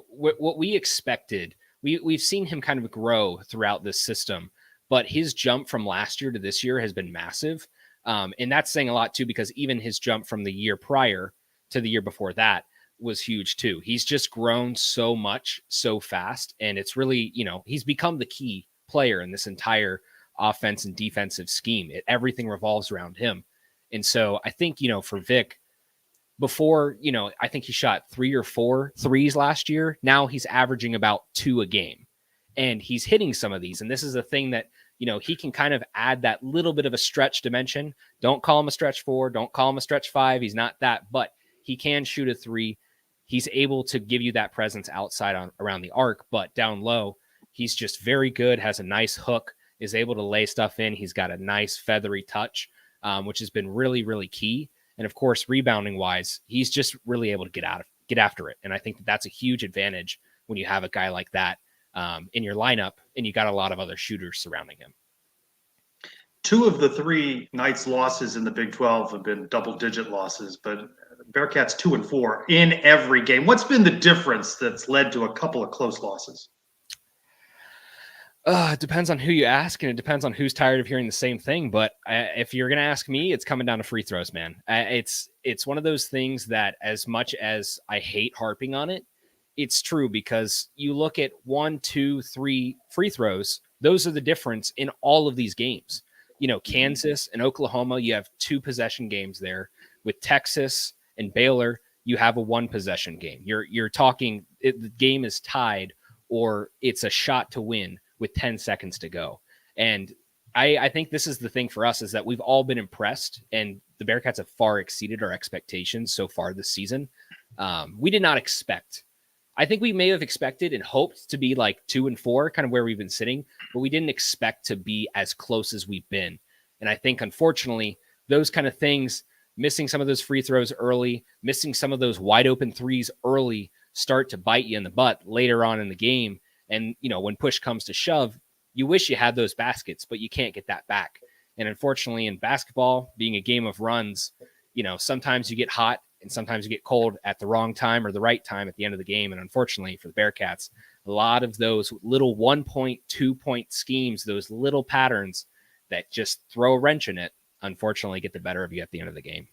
what we expected, we've seen him kind of grow throughout this system, but his jump from last year to this year has been massive. And that's saying a lot too, because even his jump from the year prior to the year before that was huge too. He's just grown so much, so fast. And it's really, he's become the key player in this entire offense and defensive scheme. Everything revolves around him. And so I think, for Vic, before, I think he shot 3 or 4 threes last year. Now he's averaging about 2 a game, and he's hitting some of these. And this is a thing that, he can kind of add that little bit of a stretch dimension. Don't call him a stretch 4. Don't call him a stretch 5. He's not that, but he can shoot a 3. He's able to give you that presence outside around the arc, but down low, he's just very good, has a nice hook, is able to lay stuff in. He's got a nice feathery touch. Which has been really, really key. And of course, rebounding wise, he's just really able to get after it. And I think that's a huge advantage when you have a guy like that in your lineup and you got a lot of other shooters surrounding him. 2 of the 3 Knights losses in the Big 12 have been double-digit losses, but Bearcats 2-4 in every game. What's been the difference that's led to a couple of close losses? It depends on who you ask, and it depends on who's tired of hearing the same thing. But if you're going to ask me, it's coming down to free throws, man. It's one of those things that, as much as I hate harping on it, it's true, because you look at 1, 2, 3 free throws. Those are the difference in all of these games. Kansas and Oklahoma, you have 2 possession games there. With Texas and Baylor, you have a 1 possession game. You're talking the game is tied, or it's a shot to win with 10 seconds to go. And I think this is the thing for us, is that we've all been impressed, and the Bearcats have far exceeded our expectations so far this season. We did not expect. I think we may have expected and hoped to be like 2-4, kind of where we've been sitting, but we didn't expect to be as close as we've been. And I think, unfortunately, those kind of things, missing some of those free throws early, missing some of those wide open threes early, start to bite you in the butt later on in the game. And, when push comes to shove, you wish you had those baskets, but you can't get that back. And unfortunately, in basketball, being a game of runs, sometimes you get hot and sometimes you get cold at the wrong time or the right time at the end of the game. And unfortunately for the Bearcats, a lot of those little 1 point, 2 point schemes, those little patterns that just throw a wrench in it, unfortunately get the better of you at the end of the game.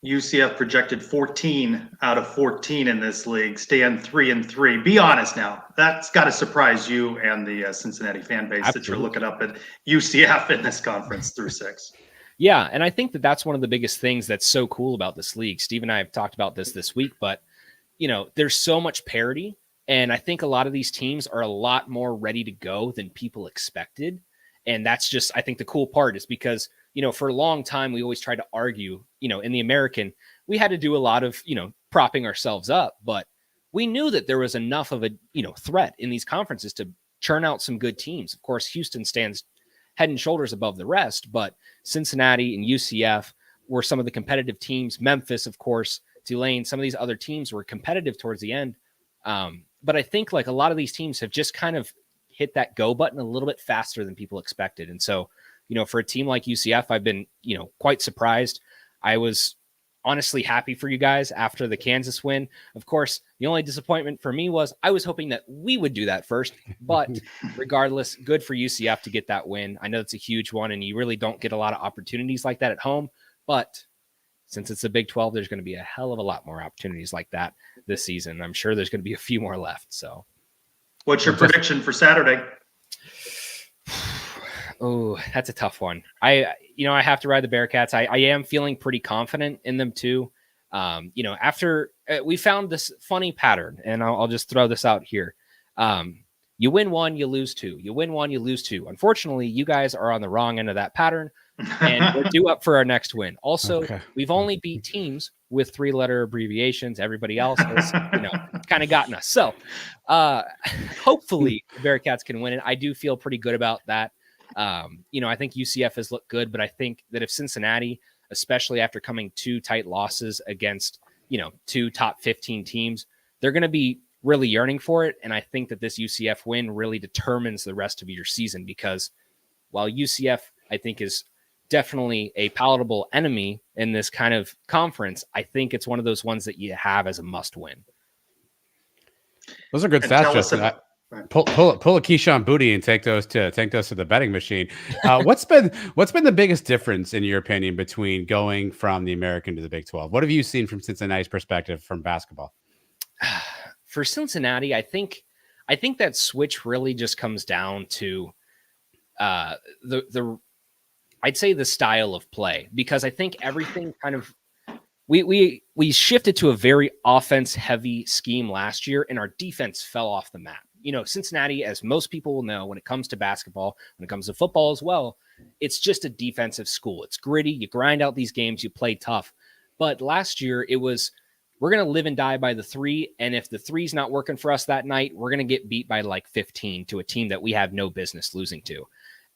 UCF projected 14 out of 14 in this league, stand 3-3. Be honest now. That's got to surprise you and the Cincinnati fan base. Absolutely. That you're looking up at UCF in this conference through 6. Yeah, and I think that that's one of the biggest things that's so cool about this league. Steve and I have talked about this week, but, there's so much parity, and I think a lot of these teams are a lot more ready to go than people expected. And that's just, I think the cool part is because, for a long time, we always tried to argue, in the American, we had to do a lot of, propping ourselves up, but we knew that there was enough of a, threat in these conferences to churn out some good teams. Of course, Houston stands head and shoulders above the rest, but Cincinnati and UCF were some of the competitive teams. Memphis, of course, Tulane, some of these other teams were competitive towards the end. But I think like a lot of these teams have just kind of hit that go button a little bit faster than people expected. And so, for a team like UCF, I've been, quite surprised. I was honestly happy for you guys after the Kansas win. Of course, the only disappointment for me was I was hoping that we would do that first, but regardless, good for UCF to get that win. I know it's a huge one, and you really don't get a lot of opportunities like that at home, but since it's the Big 12, there's going to be a hell of a lot more opportunities like that this season. I'm sure there's going to be a few more left. So what's your prediction for Saturday? Oh, that's a tough one. I have to ride the Bearcats. I am feeling pretty confident in them too. After we found this funny pattern, and I'll just throw this out here. You win 1, you lose 2. You win 1, you lose 2. Unfortunately, you guys are on the wrong end of that pattern, and we're due up for our next win. Also, We've only beat teams with 3-letter abbreviations. Everybody else has, kind of gotten us. So hopefully the Bearcats can win it. I do feel pretty good about that. I think UCF has looked good, but I think that if Cincinnati, especially after coming 2 tight losses against, 2 top 15 teams, they're going to be really yearning for it. And I think that this UCF win really determines the rest of your season, because while UCF, I think, is definitely a palatable enemy in this kind of conference, I think it's one of those ones that you have as a must win. Those are good stats, Justin. Pull a Keyshawn Booty and take those to the betting machine. What's been the biggest difference in your opinion between going from the American to the Big 12? What have you seen from Cincinnati's perspective from basketball? For Cincinnati, I think that switch really just comes down to the I'd say the style of play, because I think everything kind of we shifted to a very offense heavy scheme last year, and our defense fell off the map. Cincinnati, as most people will know, when it comes to basketball, when it comes to football as well, it's just a defensive school. It's gritty. You grind out these games. You play tough. But last year, it was, we're going to live and die by the 3. And if the 3's not working for us that night, we're going to get beat by like 15 to a team that we have no business losing to.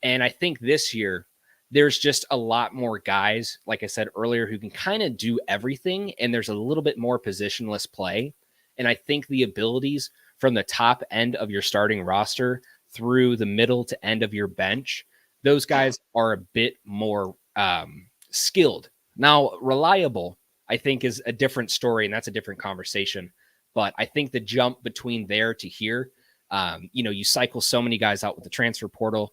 And I think this year, there's just a lot more guys, like I said earlier, who can kind of do everything. And there's a little bit more positionless play. And I think the abilities from the top end of your starting roster through the middle to end of your bench, those guys are a bit more skilled. Now, reliable, I think, is a different story, and that's a different conversation. But I think the jump between there to here, You cycle so many guys out with the transfer portal,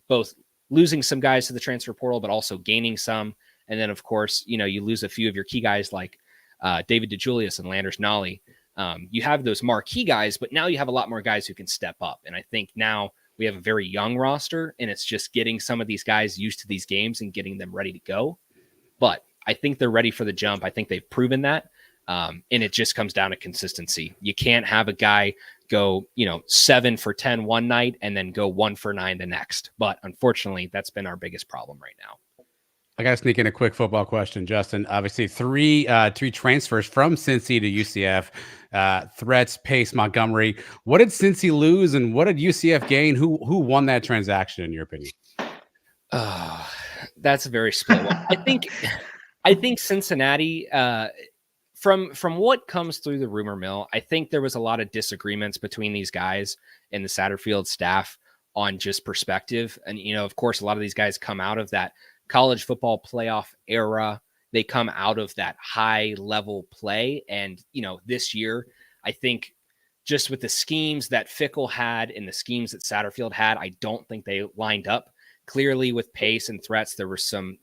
both losing some guys to the transfer portal, but also gaining some. And then, of course, you lose a few of your key guys like David DeJulius and Landers Nolly. You have those marquee guys, but now you have a lot more guys who can step up. And I think now we have a very young roster, and it's just getting some of these guys used to these games and getting them ready to go. But I think they're ready for the jump. I think they've proven that. And it just comes down to consistency. You can't have a guy go, 7 for 10 one night and then go 1 for 9 the next. But unfortunately, that's been our biggest problem right now. I got to sneak in a quick football question, Justin. Obviously, three transfers from Cincy to UCF. Threats, Pace, Montgomery. What did Cincy lose, and what did UCF gain? Who won that transaction, in your opinion? That's a very split one. I think Cincinnati. From what comes through the rumor mill, I think there was a lot of disagreements between these guys and the Satterfield staff on just perspective. And of course, a lot of these guys come out of that college football playoff era. They come out of that high level play. And, this year, I think just with the schemes that Fickle had and the schemes that Satterfield had, I don't think they lined up. Clearly with Pace and Threats, there was some,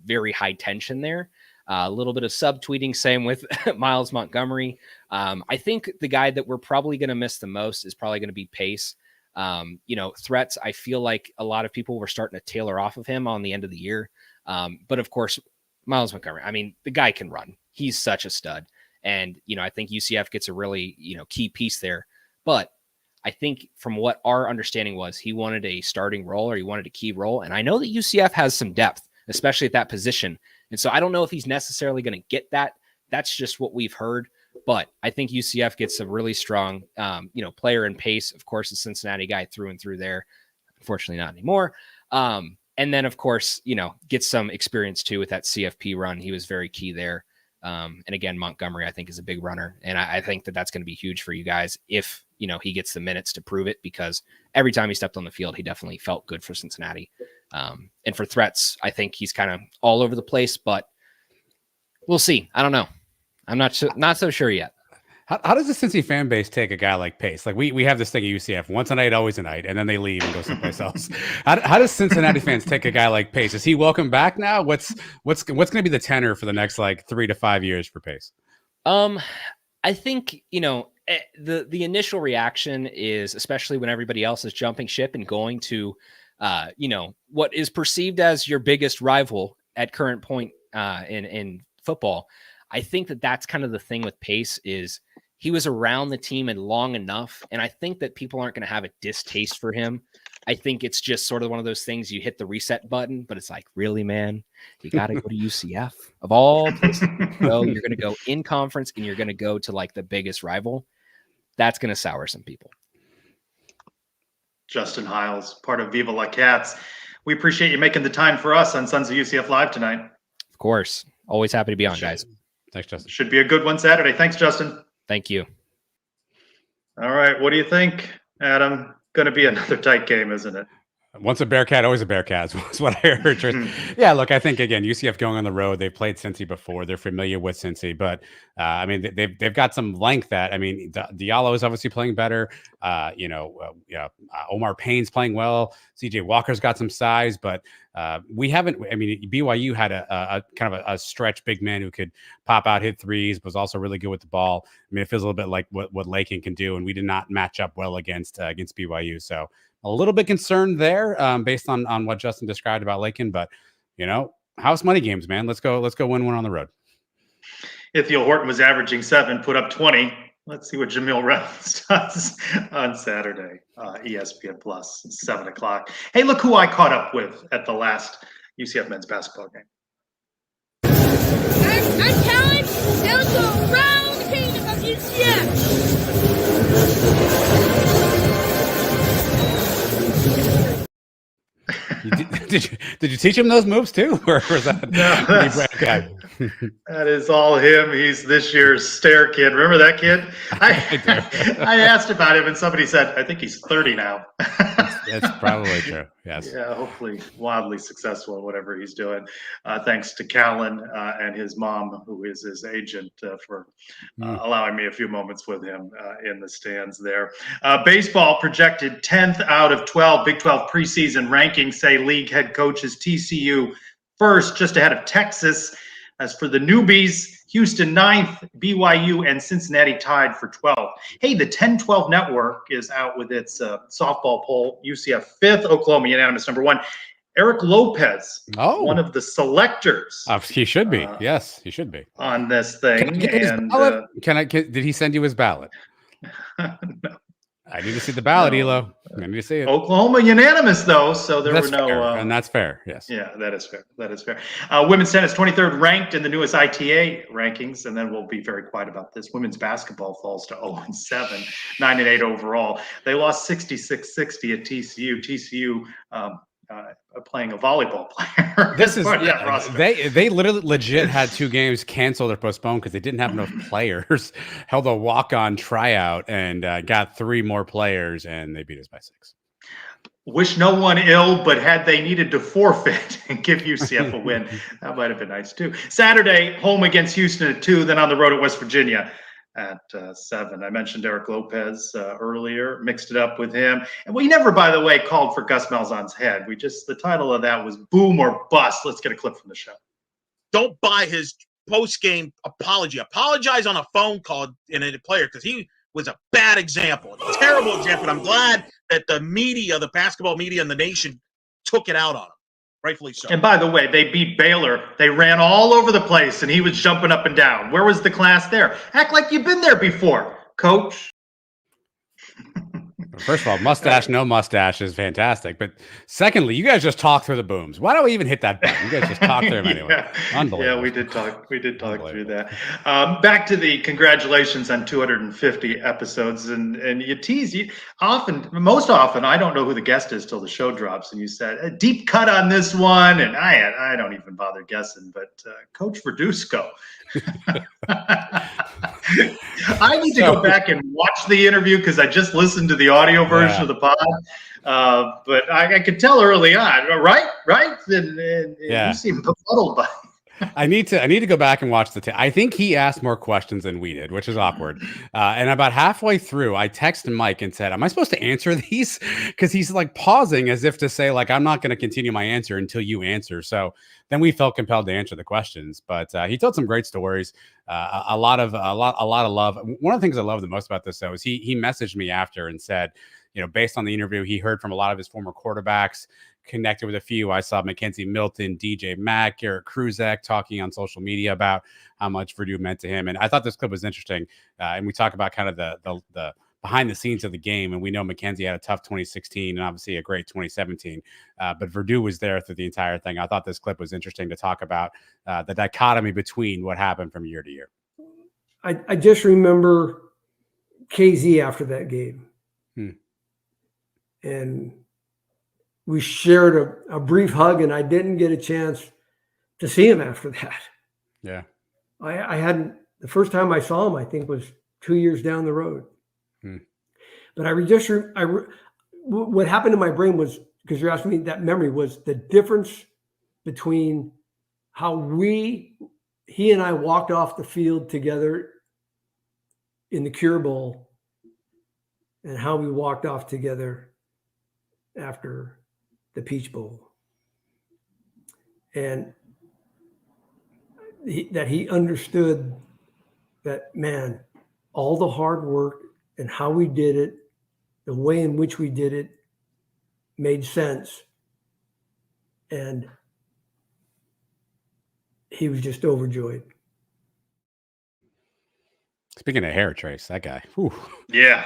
very high tension there. A little bit of subtweeting, same with Miles Montgomery. I think the guy that we're probably going to miss the most is probably going to be Pace. Threats, I feel like a lot of people were starting to tailor off of him on the end of the year. But of course, Miles Montgomery, the guy can run. He's such a stud. And, I think UCF gets a really, key piece there. But I think from what our understanding was, he wanted a starting role or he wanted a key role. And I know that UCF has some depth, especially at that position. And so I don't know if he's necessarily going to get that. That's just what we've heard. But I think UCF gets a really strong, player in Pace. Of course, the Cincinnati guy through and through there. Unfortunately, not anymore. And then, of course, gets some experience too with that CFP run. He was very key there. And again, Montgomery, I think, is a big runner. And I think that that's going to be huge for you guys if, he gets the minutes to prove it, because every time he stepped on the field, he definitely felt good for Cincinnati. And for Threats, I think he's kind of all over the place, but we'll see. I don't know. I'm not so sure yet. How does the Cincy fan base take a guy like Pace? Like we have this thing at UCF, once a night, always a night, and then they leave and go someplace else. How does Cincinnati fans take a guy like Pace? Is he welcome back now? What's going to be the tenor for the next 3 to 5 years for Pace? I think, the initial reaction is, especially when everybody else is jumping ship and going to, what is perceived as your biggest rival at current point in football. I think that that's kind of the thing with Pace is he was around the team and long enough. And I think that people aren't going to have a distaste for him. I think it's just sort of one of those things, you hit the reset button, but it's like, really, man, you got to go to UCF of all places. You're going to go in conference and you're going to go to the biggest rival. That's going to sour some people. Justin Hiles, part of Viva La Cats. We appreciate you making the time for us on Sons of UCF Live tonight. Of course. Always happy to be on, guys. Thanks, Justin. Should be a good one Saturday. Thanks, Justin. Thank you. All right. What do you think, Adam? Going to be another tight game, isn't it? Once a Bearcat, always a Bearcat is what I heard. Yeah, look, I think, again, UCF going on the road, they've played Cincy before. They're familiar with Cincy, but, they've got some length that, Diallo is obviously playing better. Omar Payne's playing well. CJ Walker's got some size, but we haven't, BYU had a kind of a stretch big man who could pop out, hit threes, was also really good with the ball. It feels a little bit like what Lakin can do, and we did not match up well against BYU. So, a little bit concerned there based on what Justin described about Lakin, but house money games, man. Let's go win one on the road. Ithiel Horton was averaging 7, put up 20. Let's see what Jamil Reynolds does on Saturday. ESPN Plus, 7:00. Hey, look who I caught up with at the last UCF men's basketball game. Our talent goes to around the kingdom of UCF. Did you teach him those moves too, or was that? No, That is all him. He's this year's Stair Kid. Remember that kid? I asked about him, and somebody said, I think he's 30 now. That's probably true. Yes. Yeah, hopefully wildly successful in whatever he's doing. Thanks to Callan and his mom, who is his agent, for allowing me a few moments with him in the stands there. Baseball projected 10th out of 12 Big 12 preseason rankings say league head coaches TCU first, just ahead of Texas. As for the newbies, Houston 9th, BYU and Cincinnati tied for 12th. Hey, the 10-12 network is out with its softball poll. UCF 5th, Oklahoma unanimous number 1. Eric Lopez, one of the selectors. He should be. Yes, he should be on this thing. Did he send you his ballot? No. I need to see the ballot, Elo. I need to see it. Oklahoma unanimous, though, so that's fair, and that's fair. Yes. Yeah, that is fair. That is fair. Women's tennis 23rd ranked in the newest ITA rankings, and then we'll be very quiet about this. Women's basketball falls to 0-7, 9-8 overall. They lost 66-60 at TCU. TCU playing a volleyball player. This is they literally legit had 2 games canceled or postponed because they didn't have enough players. Held a walk-on tryout and got 3 more players, and they beat us by 6. Wish no one ill, but had they needed to forfeit and give UCF a win, that might have been nice too. Saturday, home against Houston at 2, then on the road at West Virginia at 7. I mentioned Eric Lopez earlier, mixed it up with him. And we never, by the way, called for Gus Malzahn's head. The title of that was Boom or Bust. Let's get a clip from the show. Don't buy his post-game apology. Apologize on a phone call in a player because he was a bad example, a terrible example. And I'm glad that the media, the basketball media in the nation took it out on him. Rightfully so. And by the way, they beat Baylor. They ran all over the place, and he was jumping up and down. Where was the class there? Act like you've been there before, coach. First of all, mustache, no mustache is fantastic. But secondly, you guys just talk through the booms. Why don't we even hit that button? You guys just talk through them anyway. Unbelievable. Yeah, we did talk through that. Back to the congratulations on 250 episodes. And you tease, most often, I don't know who the guest is till the show drops. And you said, a deep cut on this one. And I don't even bother guessing. But Coach Verduzco. I need to go back and watch the interview because I just listened to the audio version of the pod. But I could tell early on, right? And you seem befuddled by it. I need to go back and watch the tape. I think he asked more questions than we did, which is awkward. And about halfway through, I texted Mike and said, am I supposed to answer these? Because he's like pausing as if to say, like, I'm not going to continue my answer until you answer. So then we felt compelled to answer the questions. But he told some great stories, a lot of love. One of the things I love the most about this, though, is he messaged me after and said, based on the interview, he heard from a lot of his former quarterbacks, connected with a few. I saw Mackenzie Milton, DJ Mack, Garrett Kruzak talking on social media about how much Verdue meant to him. And I thought this clip was interesting. And we talk about kind of the behind the scenes of the game. And we know Mackenzie had a tough 2016 and obviously a great 2017. But Verdue was there through the entire thing. I thought this clip was interesting to talk about the dichotomy between what happened from year to year. I just remember KZ after that game. And we shared a brief hug, and I didn't get a chance to see him after that. Yeah. I hadn't, the first time I saw him, I think was 2 years down the road. But what happened in my brain was, because you're asking me, that memory was the difference between how he and I walked off the field together in the Cure Bowl and how we walked off together after the Peach Bowl. And that he understood that, man, all the hard work and how we did it, the way in which we did it made sense. And he was just overjoyed. Speaking of hair, Trace, that guy. Whew. Yeah.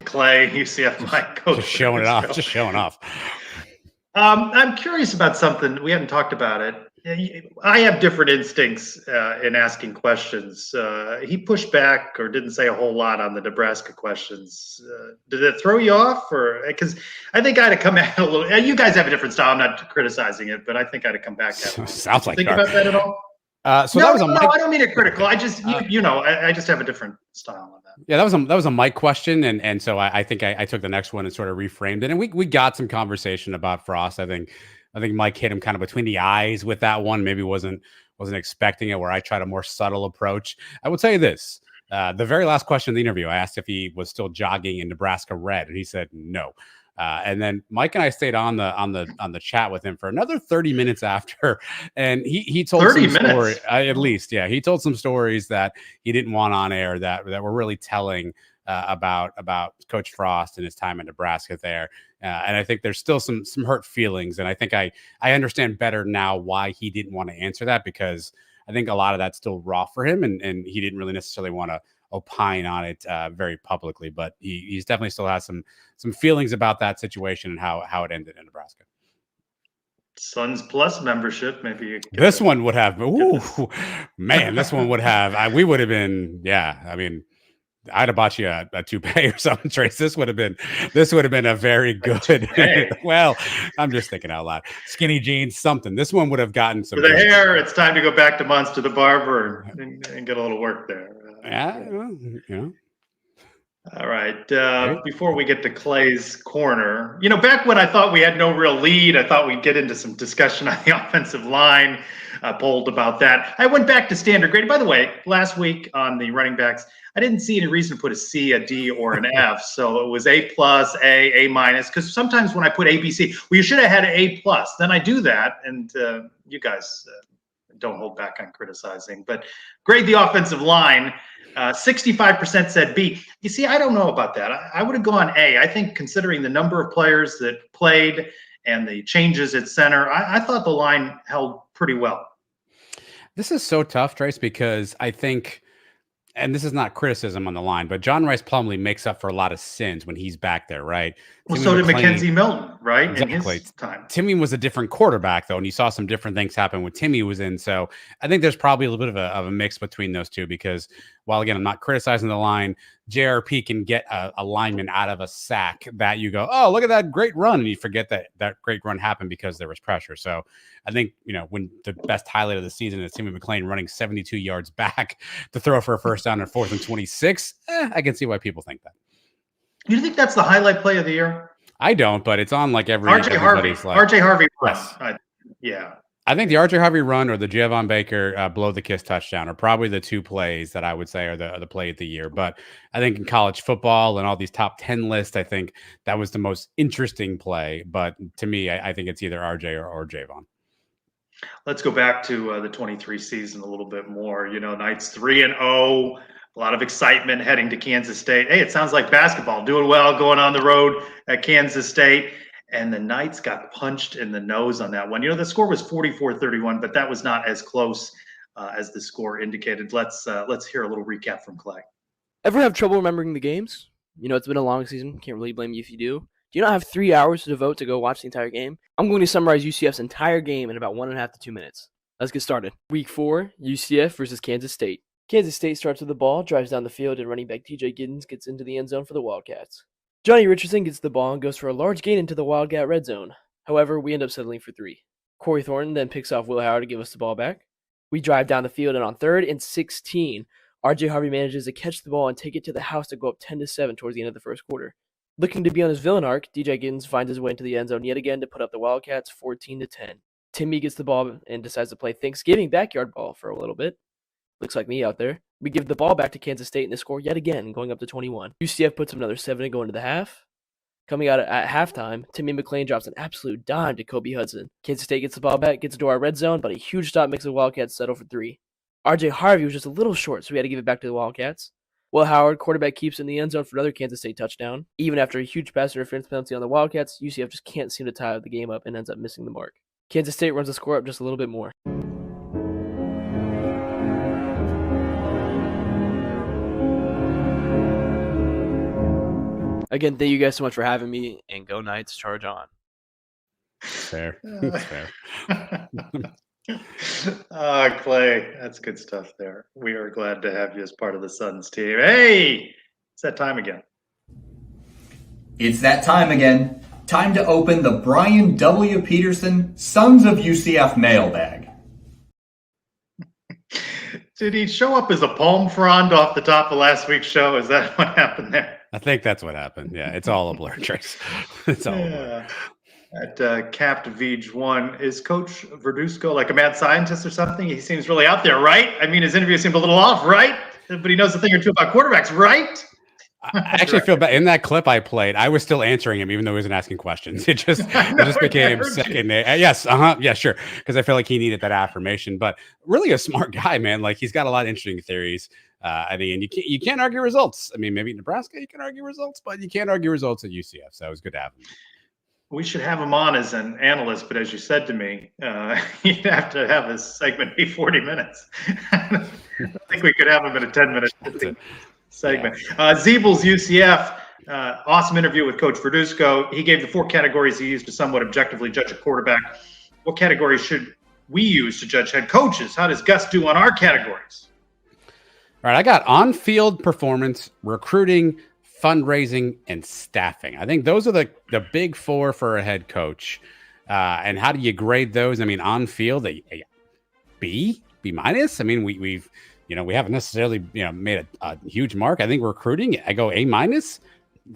Clay, UCF Mike. Just showing off. I'm curious about something. We haven't talked about it. I have different instincts in asking questions. He pushed back or didn't say a whole lot on the Nebraska questions. Did it throw you off? Or because I think I'd have come at it a little. You guys have a different style. I'm not criticizing it, but I think I'd have come back at it. Sounds like think about that at all? So that was a Mike. No, I don't mean it critical. I just, I just have a different style on that. Yeah, that was a Mike question, and so I think I took the next one and sort of reframed it, and we got some conversation about Frost. I think Mike hit him kind of between the eyes with that one. Maybe wasn't expecting it. Where I tried a more subtle approach. I will tell you this: the very last question in the interview, I asked if he was still jogging in Nebraska red, and he said no. And then Mike and I stayed on the chat with him for another 30 minutes after, and he told 30 some minutes at least, yeah, he told some stories that he didn't want on air that were really telling about Coach Frost and his time in Nebraska there. And I think there's still some hurt feelings, and I think I understand better now why he didn't want to answer that, because I think a lot of that's still raw for him, and he didn't really necessarily want to opine on it very publicly, but he's definitely still has some feelings about that situation and how it ended in Nebraska. Suns Plus membership, maybe. This one would have, this one would have, we would have been, I mean, I'd have bought you a toupee or something, Trace. This would have been a very good, well, I'm just thinking out loud. Skinny jeans, something. This one would have gotten some. For the hair, it's time to go back to Munster the barber and get a little work there. All right. Before we get to Clay's corner, back when I thought we had no real lead, I thought we'd get into some discussion on the offensive line. Polled about that. I went back to standard grade. By the way, last week on the running backs, I didn't see any reason to put a C, a D, or an F. So it was A+, A minus. Because sometimes when I put A, B, C, you should have had an A+. Then I do that, and you guys don't hold back on criticizing. But grade the offensive line. 65% said B. You see, I don't know about that. I would have gone A. I think considering the number of players that played and the changes at center, I thought the line held pretty well. This is so tough, Trace, because I think, and this is not criticism on the line, but John Rice Plumlee makes up for a lot of sins when he's back there, right? Well, so did Mackenzie Milton, right? Exactly. In his time. Timmy was a different quarterback, though, and you saw some different things happen when Timmy was in. So I think there's probably a little bit of a mix between those two, because while, again, I'm not criticizing the line, JRP can get a lineman out of a sack that you go, oh, look at that great run, and you forget that great run happened because there was pressure. So I think, when the best highlight of the season is Timmy McClain running 72 yards back to throw for a first down on 4th and 26, I can see why people think that. You think that's the highlight play of the year? I don't, but it's on like RJ Harvey. RJ Harvey. Yes. Yeah. I think the RJ Harvey run or the Javon Baker blow the kiss touchdown are probably the two plays that I would say are the play of the year. But I think in college football and all these top 10 lists, I think that was the most interesting play. But to me, I think it's either RJ or Javon. Let's go back to the 23 season a little bit more. Knights 3-0. A lot of excitement heading to Kansas State. Hey, it sounds like basketball. Doing well, going on the road at Kansas State. And the Knights got punched in the nose on that one. The score was 44-31, but that was not as close as the score indicated. Let's hear a little recap from Clay. Ever have trouble remembering the games? It's been a long season. Can't really blame you if you do. Do you not have 3 hours to devote to go watch the entire game? I'm going to summarize UCF's entire game in about 1.5 to 2 minutes. Let's get started. Week 4, UCF versus Kansas State. Kansas State starts with the ball, drives down the field, and running back TJ Giddens gets into the end zone for the Wildcats. Johnny Richardson gets the ball and goes for a large gain into the Wildcat red zone. However, we end up settling for 3. Corey Thornton then picks off Will Howard to give us the ball back. We drive down the field, and on 3rd and 16, RJ Harvey manages to catch the ball and take it to the house to go up 10-7 towards the end of the first quarter. Looking to be on his villain arc, DJ Giddens finds his way into the end zone yet again to put up the Wildcats 14-10. Timmy gets the ball and decides to play Thanksgiving backyard ball for a little bit. Looks like me out there. We give the ball back to Kansas State and they score yet again, going up to 21. UCF puts up another 7 to go into the half. Coming out at halftime, Timmy McClain drops an absolute dime to Kobe Hudson. Kansas State gets the ball back, gets to our red zone, but a huge stop makes the Wildcats settle for 3. RJ Harvey was just a little short, so we had to give it back to the Wildcats. Will Howard, quarterback, keeps in the end zone for another Kansas State touchdown. Even after a huge pass interference penalty on the Wildcats, UCF just can't seem to tie the game up and ends up missing the mark. Kansas State runs the score up just a little bit more. Again, thank you guys so much for having me, and go Knights, charge on. Fair. Fair. Clay, that's good stuff there. We are glad to have you as part of the Suns team. Hey, it's that time again. It's that time again. Time to open the Brian W. Peterson Sons of UCF mailbag. Did he show up as a palm frond off the top of last week's show? Is that what happened there? I think that's what happened. Yeah, it's all a blur, Trace. It's all a blur. At Capt Vij 1, is Coach Verduzco like a mad scientist or something? He seems really out there, right? I mean, his interview seemed a little off, right? But he knows a thing or two about quarterbacks, right? I actually feel bad. In that clip I played, I was still answering him, even though he wasn't asking questions. It just became second. Yes, yeah, sure. Because I feel like he needed that affirmation. But really a smart guy, man. Like, he's got a lot of interesting theories. I think, and you can't argue results. I mean, maybe in Nebraska you can argue results, but you can't argue results at UCF. So it was good to have him. We should have him on as an analyst, but as you said to me, he'd have to have his segment be 40 minutes. I think we could have him in a 10-minute segment. Zeebel's UCF, awesome interview with Coach Verduzco. He gave the 4 categories he used to somewhat objectively judge a quarterback. What categories should we use to judge head coaches? How does Gus do on our categories? All right, I got on-field performance, recruiting, fundraising, and staffing. I think those are the big 4 for a head coach. And how do you grade those? I mean, on-field, a B minus. I mean, we haven't necessarily made a huge mark. I think recruiting, I go A minus.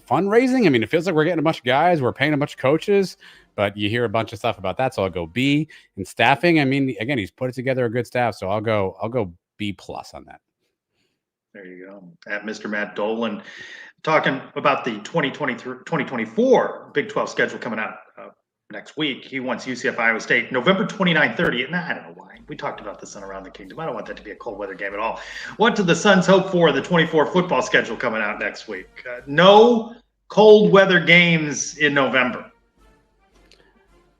Fundraising, I mean, it feels like we're getting a bunch of guys, we're paying a bunch of coaches, but you hear a bunch of stuff about that, so I'll go B. And staffing, I mean, again, he's put together a good staff, so I'll go B plus on that. There you go. At Mr. Matt Dolan, talking about the 2023-2024 Big 12 schedule coming out next week. He wants UCF Iowa State November 29-30. And I don't know why. We talked about this on Around the Kingdom. I don't want that to be a cold weather game at all. What do the Suns hope for the 24 football schedule coming out next week? No cold weather games in November.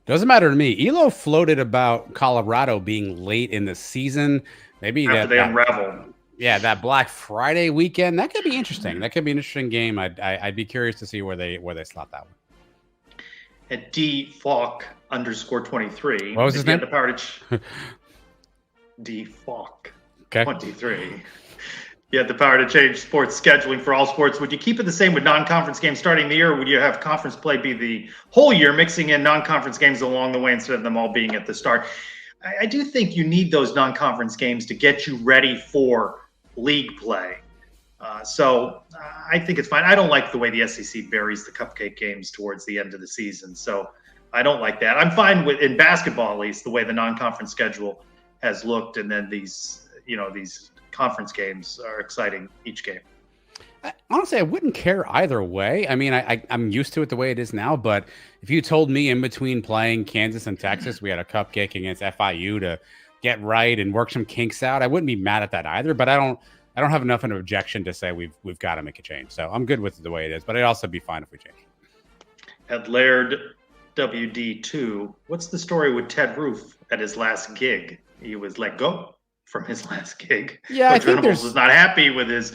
Doesn't matter to me. Elo floated about Colorado being late in the season. Maybe after they unravel. Yeah, that Black Friday weekend, that could be interesting. That could be an interesting game. I'd be curious to see where they slot that one. At DFalk_23. What was his name? The power to DFalk 23. You had the power to change sports scheduling for all sports. Would you keep it the same with non-conference games starting the year, or would you have conference play be the whole year, mixing in non-conference games along the way instead of them all being at the start? I do think you need those non-conference games to get you ready for league play. So I think it's fine. I don't like the way the SEC buries the cupcake games towards the end of the season. So I don't like that. I'm fine with, in basketball at least, the way the non-conference schedule has looked. And then these conference games are exciting each game. Honestly, I wouldn't care either way. I mean, I'm used to it the way it is now. But if you told me in between playing Kansas and Texas, we had a cupcake against FIU to get right and work some kinks out, I wouldn't be mad at that either. But I don't have enough of an objection to say we've got to make a change. So I'm good with it the way it is. But I'd also be fine if we change. At Laird WD2, what's the story with Ted Roof at his last gig? He was let go from his last gig. Yeah, Coach Venables was not happy with his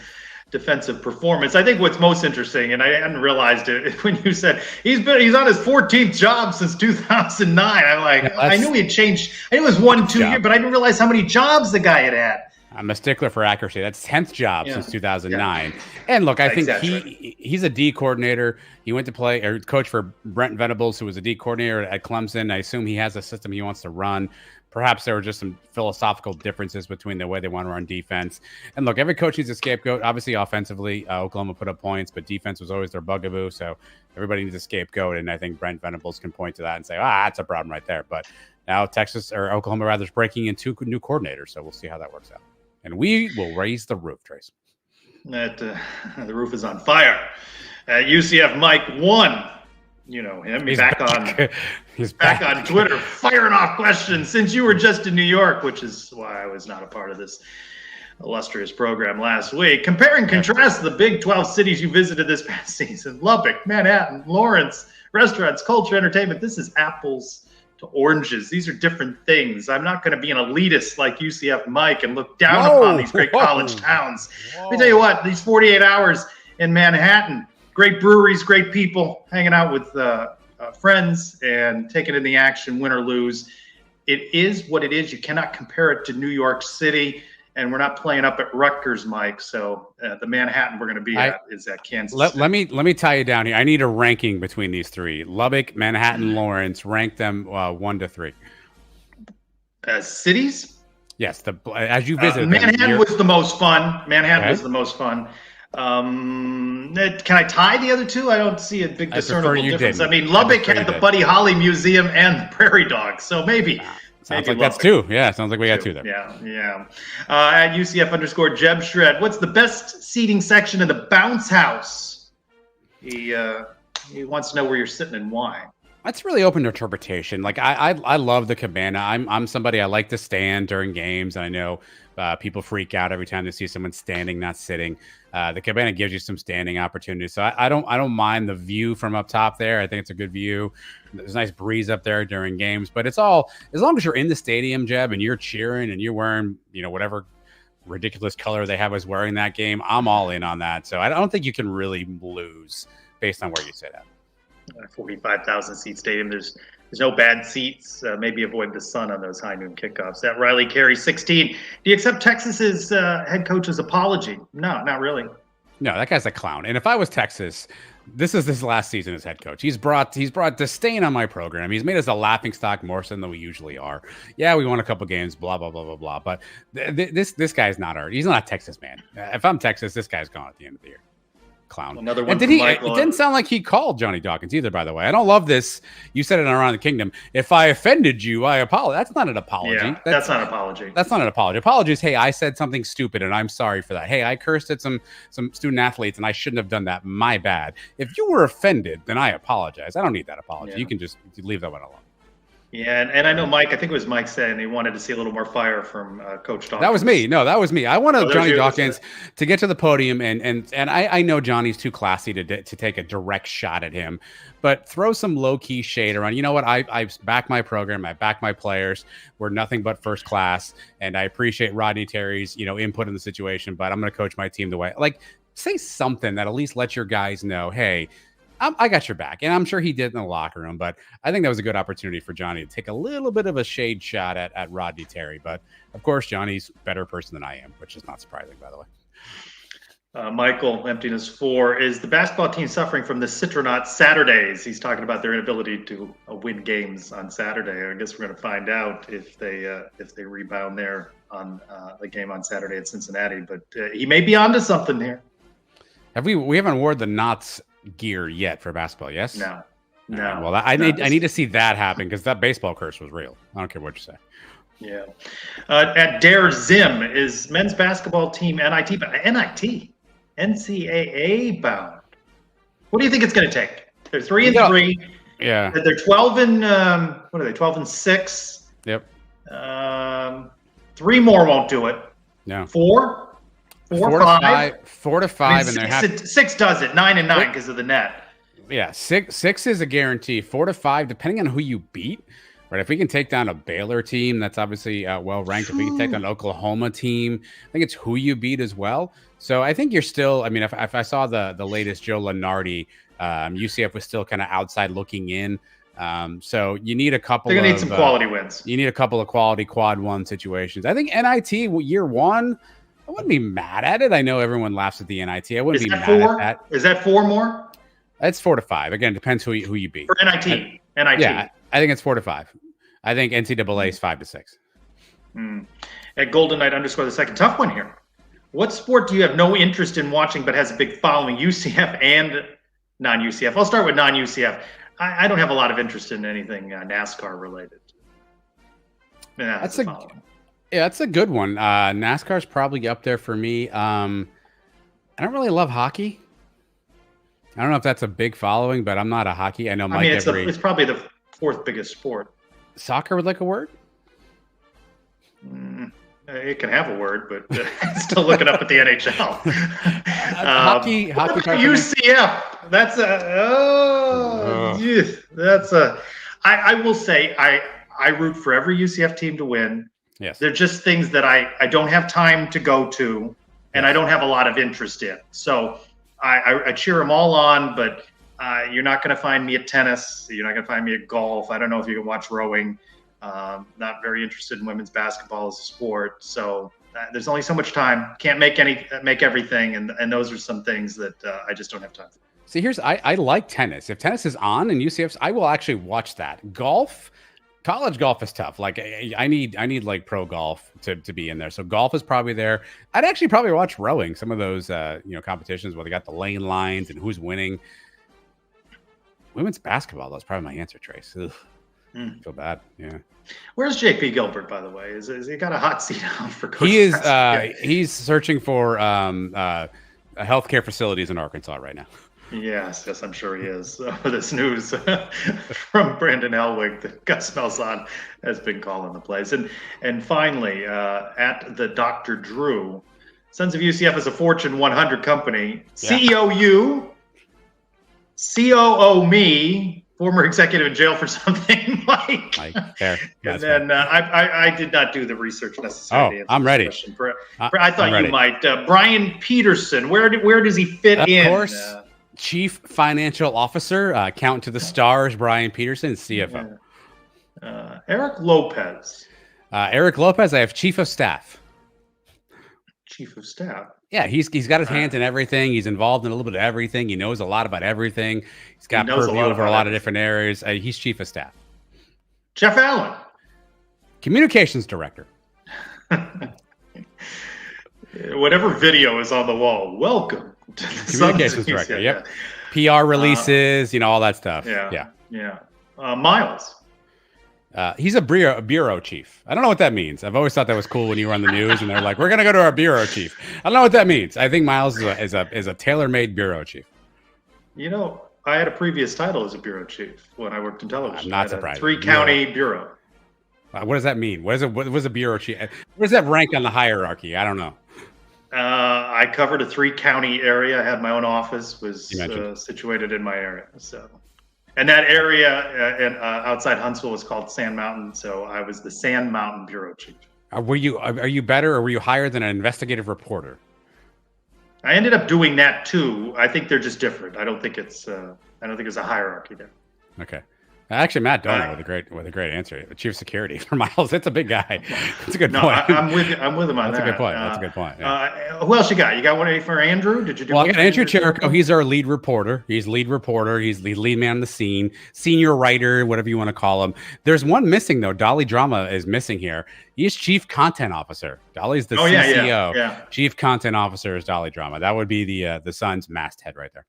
defensive performance. I think what's most interesting, and I hadn't realized it when you said he's on his 14th job since 2009. I knew he had changed. I knew it was 1-2 years, but I didn't realize how many jobs the guy had had. I'm a stickler for accuracy. That's 10th job since 2009. Yeah. And look, I think he's a D coordinator. He went to play or coach for Brent Venables, who was a D coordinator at Clemson. I assume he has a system he wants to run. Perhaps there were just some philosophical differences between the way they want to run defense. And look, every coach needs a scapegoat. Obviously, offensively, Oklahoma put up points, but defense was always their bugaboo. So everybody needs a scapegoat. And I think Brent Venables can point to that and say, that's a problem right there. But now Oklahoma rather is breaking in 2 new coordinators. So we'll see how that works out. And we will raise the roof, Trace. The roof is on fire. UCF Mike 1. You know him. He's back on Twitter, firing off questions since you were just in New York, which is why I was not a part of this illustrious program last week. Compare and contrast the Big 12 cities you visited this past season: Lubbock, Manhattan, Lawrence, restaurants, culture, entertainment. This is apples to oranges. These are different things. I'm not going to be an elitist like UCF Mike and look down upon these great college towns. Let me tell you what, these 48 hours in Manhattan, great breweries, great people, hanging out with friends and taking in the action, win or lose. It is what it is. You cannot compare it to New York City, and we're not playing up at Rutgers, Mike. So the Manhattan we're going to be at is at Kansas. Let me tie you down here. I need a ranking between these 3: Lubbock, Manhattan, Lawrence. Rank them 1 to 3. Cities? Yes, as you visit Manhattan was the most fun. Manhattan Okay. was the most fun. Can I tie the other two? I don't see a big discernible difference. I mean, Lubbock had the Buddy Holly Museum and the Prairie Dogs, so maybe. Sounds maybe like that's two. Yeah, sounds like we got two there. Yeah. At UCF _Jeb Shred, what's the best seating section in the bounce house? He wants to know where you're sitting and why. That's really open to interpretation. Like I love the cabana. I'm somebody, I like to stand during games, and I know people freak out every time they see someone standing, not sitting. The cabana gives you some standing opportunities, so I don't mind the view from up top there. I think it's a good view. There's a nice breeze up there during games, but it's all, as long as you're in the stadium, Jeb, and you're cheering and you're wearing, whatever ridiculous color they have us wearing that game, I'm all in on that. So I don't think you can really lose based on where you sit at. 45,000 seat stadium. There's no bad seats. Maybe avoid the sun on those high noon kickoffs. At Riley Carey 16, do you accept Texas's head coach's apology? No, not really. No, that guy's a clown. And if I was Texas, this is his last season as head coach. He's brought disdain on my program. He's made us a laughing stock more so than we usually are. Yeah, we won a couple games, blah blah blah blah blah. But this guy's not he's not a Texas man. If I'm Texas, this guy's gone at the end of the year. Clown. Another one. And it didn't sound like he called Johnny Dawkins either, by the way. I don't love this. You said it on Around the Kingdom. If I offended you, I apologize. That's not an apology. Yeah, that's not an apology. That's not an apology. Apology is, hey, I said something stupid and I'm sorry for that. Hey, I cursed at some student athletes and I shouldn't have done that. My bad. If you were offended, then I apologize. I don't need that apology. Yeah. You can just leave that one alone. Yeah, and I know Mike, I think it was Mike saying he wanted to see a little more fire from Coach Dawkins. That was me. No, that was me. I wanted Johnny you. Dawkins to get to the podium, and I know Johnny's too classy to take a direct shot at him, but throw some low-key shade around. You know what? I back my program. I back my players. We're nothing but first class, and I appreciate Rodney Terry's input in the situation, but I'm going to coach my team the way. Like, say something that at least lets your guys know, hey, I got your back. And I'm sure he did in the locker room, but I think that was a good opportunity for Johnny to take a little bit of a shade shot at Rodney Terry. But of course, Johnny's a better person than I am, which is not surprising, by the way. Michael, Emptiness 4, is the basketball team suffering from the Citronaut Saturdays? He's talking about their inability to win games on Saturday. I guess we're going to find out if they rebound there on the game on Saturday at Cincinnati. But he may be onto something here. We haven't worn the Knots gear yet for basketball? Yes. No. Well, I need to see that happen because that baseball curse was real. I don't care what you say. Yeah. At Dare Zim, is men's basketball team NIT NCAA bound? What do you think it's going to take? They're 3-3. Yeah. They're 12 and what are they? 12 and 6. Yep. 3 more won't do it. No. 4 to 5. 4 to 5, I mean, and 6 does it. 9 and 9 because of the net. Yeah, 6 is a guarantee. 4 to 5, depending on who you beat. Right, if we can take down a Baylor team, that's obviously well ranked. If we can take down an Oklahoma team, I think it's who you beat as well. So I think you're still. I mean, if I saw the latest Joe Lunardi, UCF was still kind of outside looking in. So you need a couple. They're gonna need some quality wins. You need a couple of quality quad 1 situations. I think NIT year 1. I wouldn't be mad at it. I know everyone laughs at the NIT. I wouldn't be mad at that. Is that 4 more? It's 4 to 5. Again, depends who you beat. For NIT. Yeah, I think it's 4 to 5. I think NCAA is 5 to 6. At Golden Knight _ the second, tough one here. What sport do you have no interest in watching but has a big following, UCF and non-UCF? I'll start with non-UCF. I don't have a lot of interest in anything NASCAR related. That's a good one. NASCAR's probably up there for me. I don't really love hockey. I don't know if that's a big following, but I'm not a hockey. I know Mike. It's probably the 4th biggest sport. Soccer would like a word? It can have a word, but still looking up at the NHL. Hockey. UCF. I will say I root for every UCF team to win. Yes. They're just things that I don't have time to go to, and I don't have a lot of interest in. So I cheer them all on, but you're not going to find me at tennis. You're not going to find me at golf. I don't know if you can watch rowing. Not very interested in women's basketball as a sport. So there's only so much time. Can't make everything, and those are some things that I just don't have time for. See, I like tennis. If tennis is on in UCF's, I will actually watch that. Golf, college golf is tough. Like I need like pro golf to be in there. So golf is probably there. I'd actually probably watch rowing. Some of those competitions where they got the lane lines and who's winning. Women's basketball, that's probably my answer, Trace. Ugh. Feel bad. Yeah. Where's JP Gilbert, by the way? Is he got a hot seat out for coach? He is. He's searching for healthcare facilities in Arkansas right now. Yes, I'm sure he is. This news from Brandon Elwig that Gus Malzahn has been calling the plays. And finally, at the Dr. Drew, Sons of UCF is a Fortune 100 company. Yeah. CEO you, COO me, former executive in jail for something, Mike. Fair. And then I did not do the research necessarily. Oh, I'm ready. I thought you might. Brian Peterson, where does he fit in? Of course. Chief Financial Officer, count to the stars, Brian Peterson, CFO. Eric Lopez. Eric Lopez, I have Chief of Staff. Chief of Staff. Yeah, he's got his hands in everything. He's involved in a little bit of everything. He knows a lot about everything. He's got purview over a lot of different areas. He's Chief of Staff. Jeff Allen. Communications Director. Whatever video is on the wall, welcome. Communications Director. Yep. PR releases, all that stuff. Yeah. Miles. He's a bureau chief. I don't know what that means. I've always thought that was cool when you were on the news and they're like, "We're gonna go to our bureau chief." I don't know what that means. I think Miles is a tailor-made bureau chief. I had a previous title as a bureau chief when I worked in television. I'm not surprised. 3-county bureau. What does that mean? What was a bureau chief? Where does that rank on the hierarchy? I don't know. I covered a 3-county area. I had my own office, was situated in my area. So, and that area outside Huntsville was called Sand Mountain. So I was the Sand Mountain bureau chief. Are you better, or were you higher than an investigative reporter? I ended up doing that too. I think they're just different. I don't think it's a hierarchy there. Okay. Actually, Matt Donner with a great answer. Chief of Security for Miles. That's a big guy. That's a good point. I'm with him on that. That's a good point. That's a good point. Yeah. Who else you got? You got one for Andrew? Did you do? Well, I got Andrew Cherico. He's our lead reporter. He's lead reporter. He's the lead man on the scene, senior writer, whatever you want to call him. There's one missing though. Dolly Drama is missing here. He's Chief Content Officer. Dolly's the CCO. Yeah. Chief Content Officer is Dolly Drama. That would be the Suns masthead right there.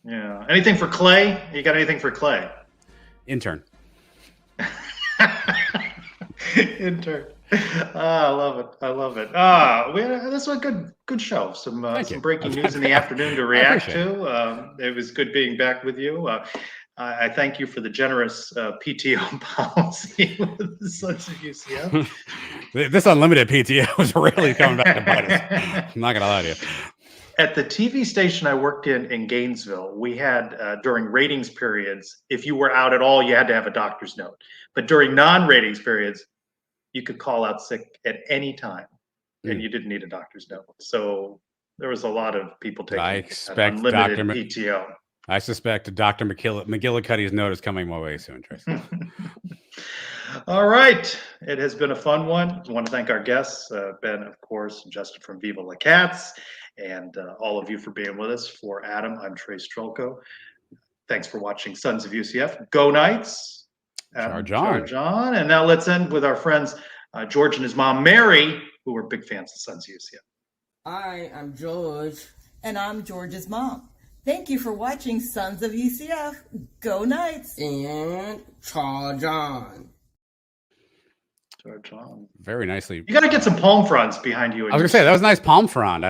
Yeah. Anything for Clay? You got anything for Clay? Intern. Intern. I love it. This was a good show. Some breaking news in the afternoon to react to. It was good being back with you. I thank you for the generous PTO policy with the Sons of UCF. This unlimited PTO was really coming back to bite us. I'm not gonna lie to you. At the TV station I worked in Gainesville, we had during ratings periods, if you were out at all, you had to have a doctor's note. But during non-ratings periods, you could call out sick at any time, and you didn't need a doctor's note. So there was a lot of people taking unlimited PTO. I suspect Dr. McGillicuddy's note is coming my way soon, Tracy. All right. It has been a fun one. I want to thank our guests, Ben, of course, and Justin from Viva La Cats, and all of you for being with us. For Adam, I'm Trace Trolko. Thanks for watching Sons of UCF. Go Knights. Charge on. And now let's end with our friends, George and his mom, Mary, who are big fans of Sons of UCF. Hi, I'm George. And I'm George's mom. Thank you for watching Sons of UCF. Go Knights. And charge on. Charge on. Very nicely. You got to get some palm fronds behind you. I was going to say, that was a nice palm frond. I don't